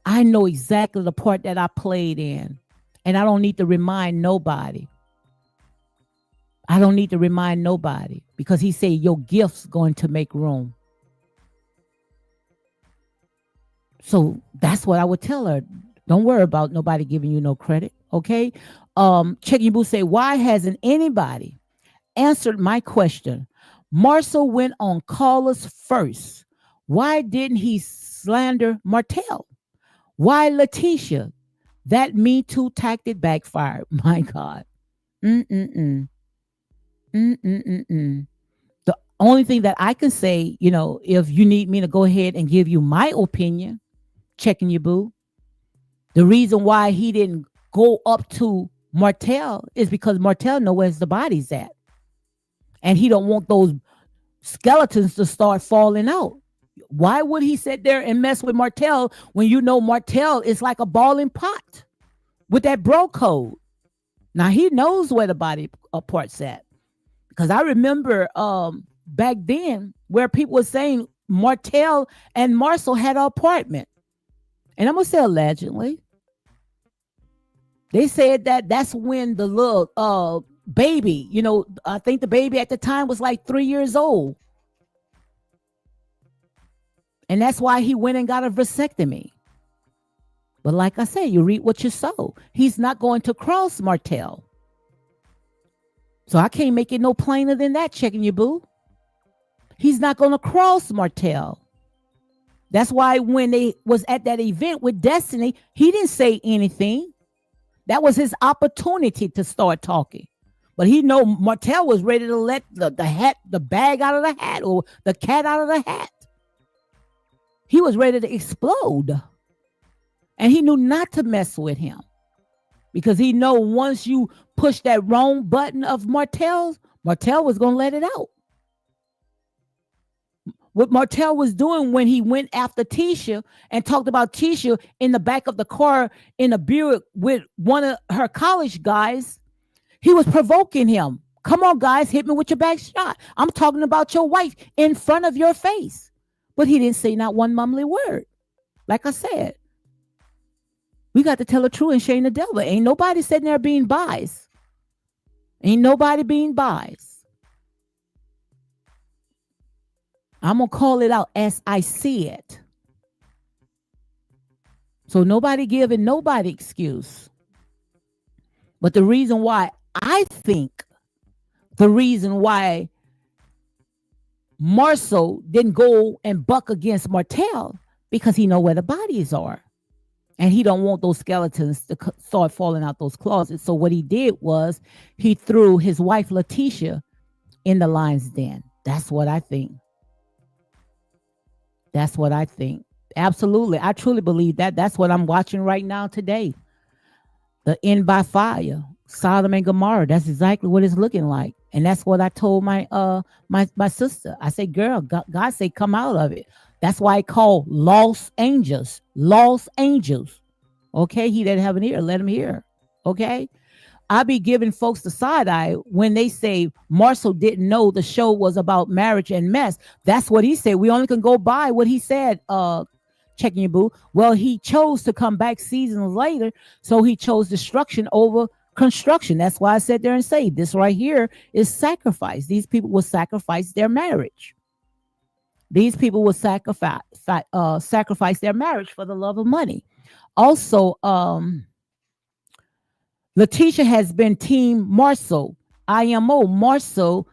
I know exactly the part that I played in. And I don't need to remind nobody. I don't need to remind nobody, because he said your gift's going to make room. So that's what I would tell her. Don't worry about nobody giving you no credit. Okay. Checky Boo say, why hasn't anybody answered my question? Marcel went on callers first. Why didn't he slander Martell? Why Letitia? That Me Too tactic backfired. My God. The only thing that I can say, if you need me to go ahead and give you my opinion, checking your boo. The reason why he didn't go up to Martell is because Martell knows where the body's at. And he don't want those skeletons to start falling out. Why would he sit there and mess with Martell when Martell is like a balling pot with that bro code? Now he knows where the body part's at. Because I remember back then where people were saying Martell and Marcel had an apartment. And I'm going to say allegedly. They said that's when the little baby, I think the baby at the time was like 3 years old. And that's why he went and got a vasectomy. But like I said, you reap what you sow. He's not going to cross Martell. So I can't make it no plainer than that, checking your boo. He's not going to cross Martell. That's why when they was at that event with Destiny, he didn't say anything. That was his opportunity to start talking. But he know Martell was ready to let the bag out of the hat, or the cat out of the hat. He was ready to explode. And he knew not to mess with him. Because he know once you push that wrong button of Martell was going to let it out. What Martell was doing when he went after Tisha and talked about Tisha in the back of the car in a Buick with one of her college guys, he was provoking him. Come on, guys, hit me with your back shot. I'm talking about your wife in front of your face. But he didn't say not one mumbly word. Like I said, we got to tell the truth and shame the devil. Ain't nobody sitting there being biased. Ain't nobody being biased. I'm going to call it out as I see it. So nobody giving nobody excuse. But the reason why I think Marceau didn't go and buck against Martell, because he know where the bodies are. And he don't want those skeletons to start falling out those closets. So what he did was he threw his wife, Letitia, in the lion's den. That's what I think. That's what I think. Absolutely. I truly believe that. That's what I'm watching right now today. The end by fire. Sodom and Gomorrah. That's exactly what it's looking like. And that's what I told my sister. I say, girl, God say come out of it. That's why I call lost angels. Lost angels. Okay? He that have an ear, let him hear. Okay? I be giving folks the side eye when they say Marceau didn't know the show was about marriage and mess. That's what he said. We only can go by what he said, checking your boo. Well, he chose to come back seasons later, so he chose destruction over construction. That's why I sat there and say this right here is sacrifice. These people will sacrifice their marriage. These people will sacrifice their marriage for the love of money. Also, Letitia has been team Marceau. IMO Marceau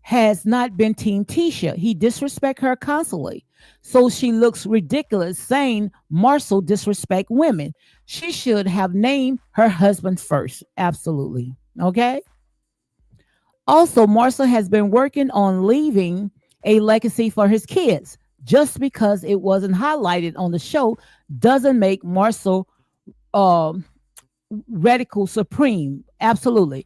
has not been team Tisha. He disrespect her constantly. So she looks ridiculous saying Marceau disrespect women. She should have named her husband first. Absolutely. Okay. Also, Marceau has been working on leaving a legacy for his kids. Just because it wasn't highlighted on the show doesn't make Marceau radical supreme. Absolutely.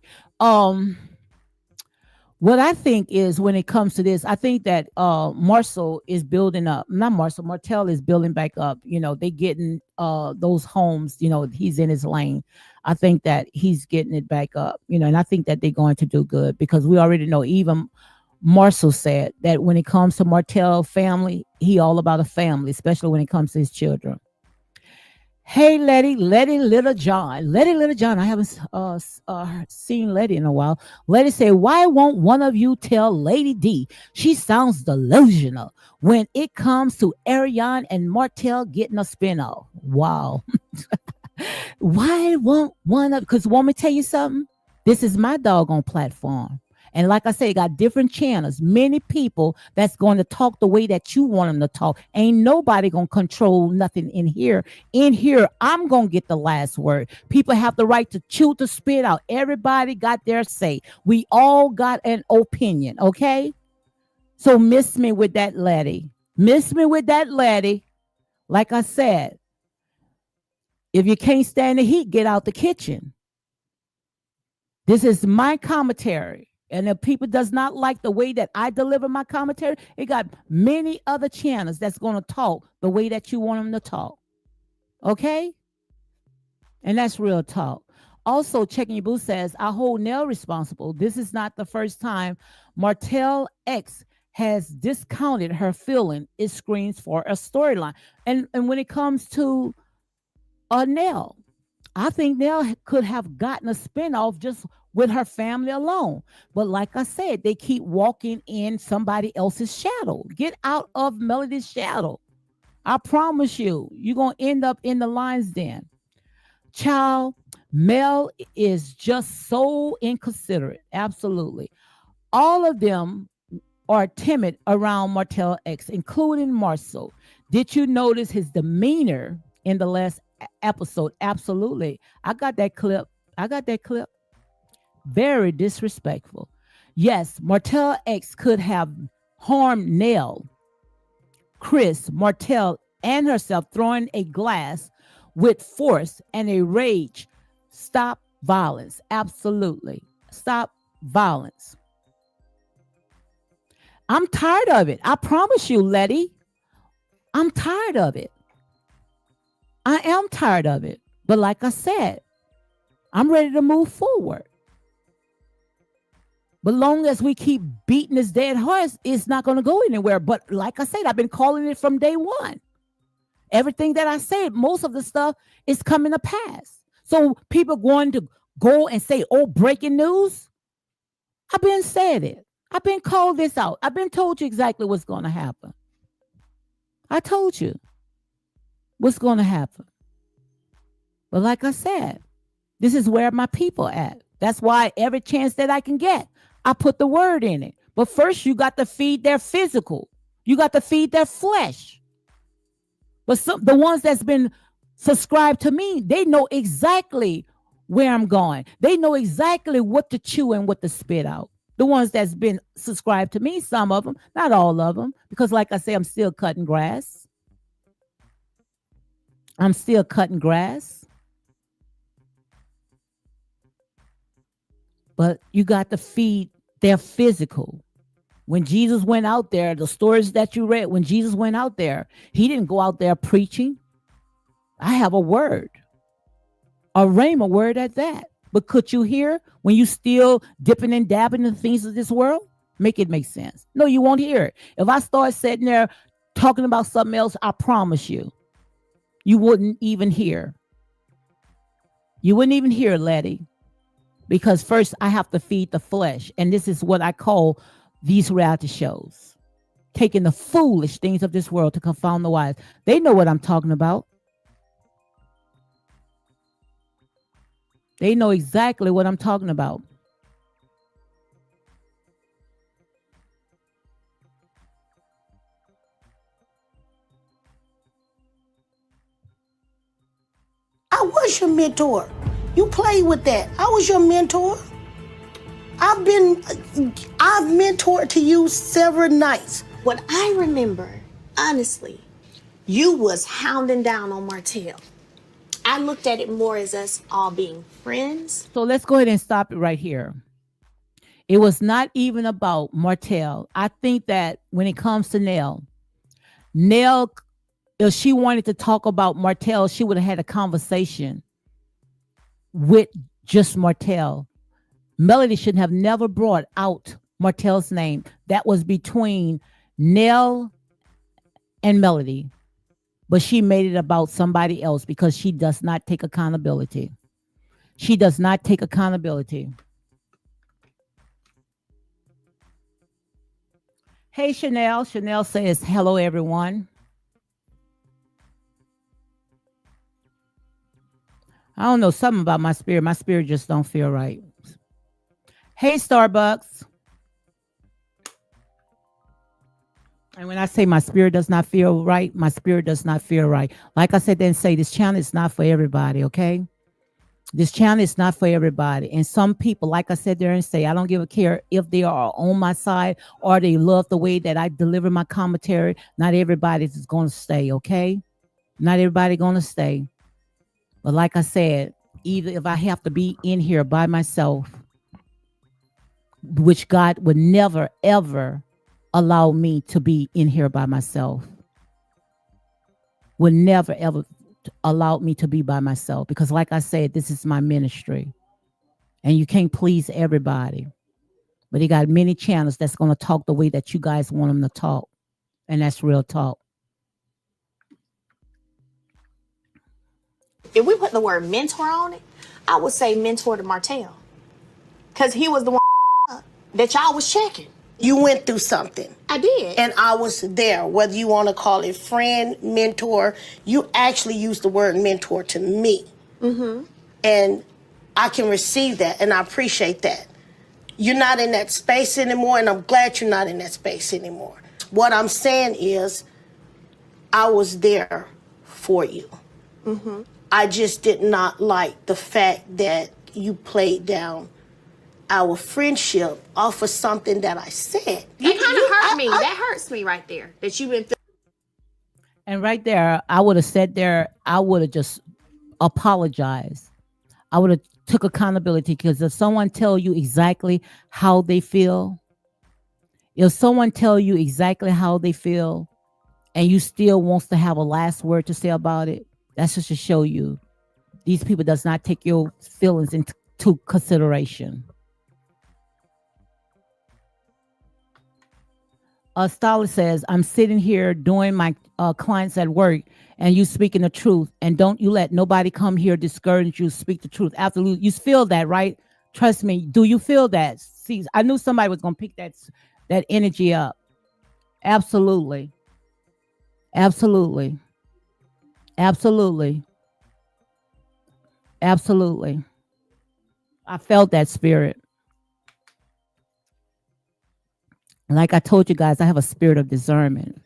What I think is when it comes to this, I think that Marceau is building up, not Marceau, Martell is building back up. You know, they getting those homes, you know, he's in his lane. I think that he's getting it back up, you know, and I think that they're going to do good because we already know even Marceau said that when it comes to Martell family, he all about a family, especially when it comes to his children. Hey, Letty Little John. I haven't seen Letty in a while. Letty say, why won't one of you tell Lady D she sounds delusional when it comes to Arion and Martell getting a spinoff? Wow. Why won't one of, because want me to tell you something? This is my doggone platform. And like I say, got different channels, many people that's going to talk the way that you want them to talk. Ain't nobody going to control nothing in here. In here, I'm going to get the last word. People have the right to chew to spit out. Everybody got their say. We all got an opinion, okay? So miss me with that laddie. Miss me with that laddie. Like I said, if you can't stand the heat, get out the kitchen. This is my commentary. And if people does not like the way that I deliver my commentary, it got many other channels that's going to talk the way that you want them to talk. Okay? And that's real talk. Also, Checking Your Boo says, I hold Nell responsible. This is not the first time Martell X has discounted her feeling. It screams for a storyline. And when it comes to Nell, I think Nell could have gotten a spinoff just with her family alone. But like I said, they keep walking in somebody else's shadow. Get out of Melody's shadow. I promise you, you're going to end up in the lion's den. Child, Mel is just so inconsiderate. Absolutely. All of them are timid around Martell X, including Marcel. Did you notice his demeanor in the last episode? Absolutely. I got that clip. Very disrespectful. Yes, Martell X could have harmed Nell, Chris, Martell, and herself, throwing a glass with force and a rage. Stop violence. Absolutely. Stop violence. I'm tired of it. I promise you, Letty. I'm tired of it. I am tired of it. But like I said, I'm ready to move forward. But long as we keep beating this dead horse, it's not going to go anywhere. But like I said, I've been calling it from day one. Everything that I said, most of the stuff is coming to pass. So people going to go and say, oh, breaking news. I've been said it. I've been called this out. I've been told you exactly what's going to happen. I told you what's going to happen. But like I said, this is where my people at. That's why every chance that I can get, I put the word in it. But first, you got to feed their physical. You got to feed their flesh. But the ones that's been subscribed to me, they know exactly where I'm going. They know exactly what to chew and what to spit out. The ones that's been subscribed to me, some of them, not all of them, because like I say, I'm still cutting grass. I'm still cutting grass. But you got to feed their physical. When Jesus went out there, the stories that you read, when Jesus went out there, he didn't go out there preaching. I have a word, a rhema word at that. But could you hear when you still dipping and dabbing in the things of this world? Make it make sense. No, you won't hear it. If I start sitting there talking about something else, I promise you, you wouldn't even hear. You wouldn't even hear, Letty. Because first I have to feed the flesh. And this is what I call these reality shows. Taking the foolish things of this world to confound the wise. They know what I'm talking about. They know exactly what I'm talking about. I was your mentor. You played with that. I was your mentor. I've mentored to you several nights. What I remember, honestly, you was hounding down on Martell. I looked at it more as us all being friends. So let's go ahead and stop it right here. It was not even about Martell. I think that when it comes to Nell, if she wanted to talk about Martell, she would have had a conversation with just Martell. Melody should have never brought out Martell's name. That was between Nell and Melody. But she made it about somebody else because she does not take accountability. She does not take accountability. Hey, Chanel. Chanel says, hello, everyone. I don't know, something about my spirit. My spirit just don't feel right. Hey, Starbucks. And when I say my spirit does not feel right, my spirit does not feel right. Like I said, then say this channel is not for everybody, okay? This channel is not for everybody. And some people, like I said there and say, I don't give a care if they are on my side or they love the way that I deliver my commentary. Not everybody is going to stay, okay? Not everybody going to stay. But like I said, either if I have to be in here by myself, which God would never, ever allow me to be in here by myself, would never, ever allow me to be by myself. Because like I said, this is my ministry. And you can't please everybody. But he got many channels that's going to talk the way that you guys want them to talk. And that's real talk. If we put the word mentor on it, I would say mentor to Martell. Because he was the one that y'all was checking. You went through something. I did. And I was there, whether you want to call it friend, mentor. You actually used the word mentor to me. Mm-hmm. And I can receive that, and I appreciate that. You're not in that space anymore, and I'm glad you're not in that space anymore. What I'm saying is, I was there for you. Mm-hmm. I just did not like the fact that you played down our friendship off of something that I said. That kind of hurt me. That hurts me right there. That you've been. And right there, I would have said there, I would have just apologized. I would have took accountability, because if someone tell you exactly how they feel, if someone tell you exactly how they feel, and you still wants to have a last word to say about it, that's just to show you these people does not take your feelings into consideration. Stala says, I'm sitting here doing my clients at work, and you speaking the truth, and don't you let nobody come here discourage you. Speak the truth. Absolutely. You feel that, right? Trust me. Do you feel that? See, I knew somebody was going to pick that energy up. Absolutely. Absolutely. Absolutely. Absolutely. I felt that spirit. Like I told you guys, I have a spirit of discernment.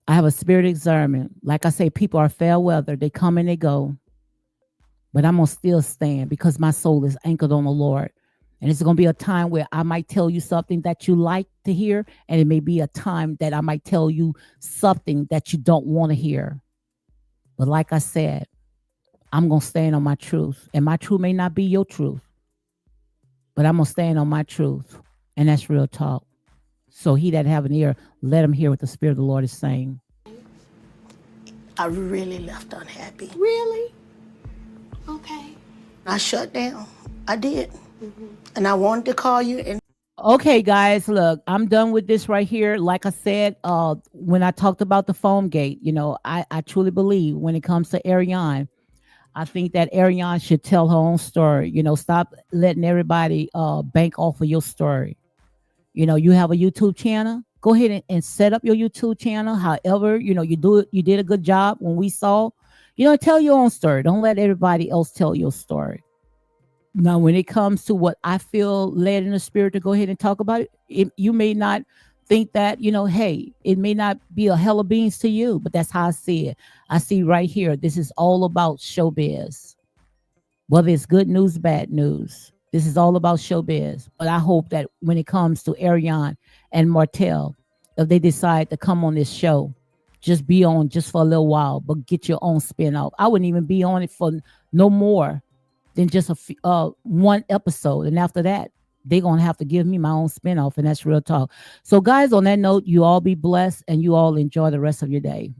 I have a spirit of discernment. Like I say, people are fair weather. They come and they go. But I'm going to still stand, because my soul is anchored on the Lord. And it's going to be a time where I might tell you something that you like to hear. And it may be a time that I might tell you something that you don't want to hear. But like I said, I'm going to stand on my truth. And my truth may not be your truth. But I'm going to stand on my truth. And that's real talk. So he that have an ear, let him hear what the Spirit of the Lord is saying. I really left unhappy. Really? Okay. I shut down. I did. Mm-hmm. And I wanted to call you. And okay, guys, look, I'm done with this right here. Like I said, when I talked about the phone gate, I truly believe when it comes to Arion, I think that Arion should tell her own story. Stop letting everybody bank off of your story. You have a YouTube channel. Go ahead and set up your YouTube channel. However, you do it. You did a good job when we saw. Tell your own story. Don't let everybody else tell your story. Now, when it comes to what I feel led in the spirit to go ahead and talk about it, you may not think that, hey, it may not be a hell of beans to you, but that's how I see it. I see right here, this is all about showbiz. Whether it's good news, bad news. This is all about showbiz. But I hope that when it comes to Arion and Martell, if they decide to come on this show, just be on just for a little while, but get your own spin-off. I wouldn't even be on it for no more than just one episode. And after that, they're going to have to give me my own spin-off, and that's real talk. So, guys, on that note, you all be blessed, and you all enjoy the rest of your day.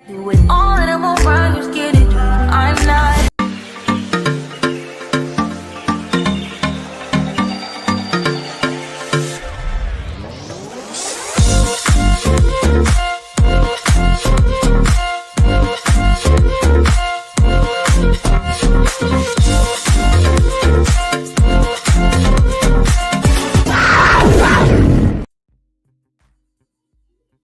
With all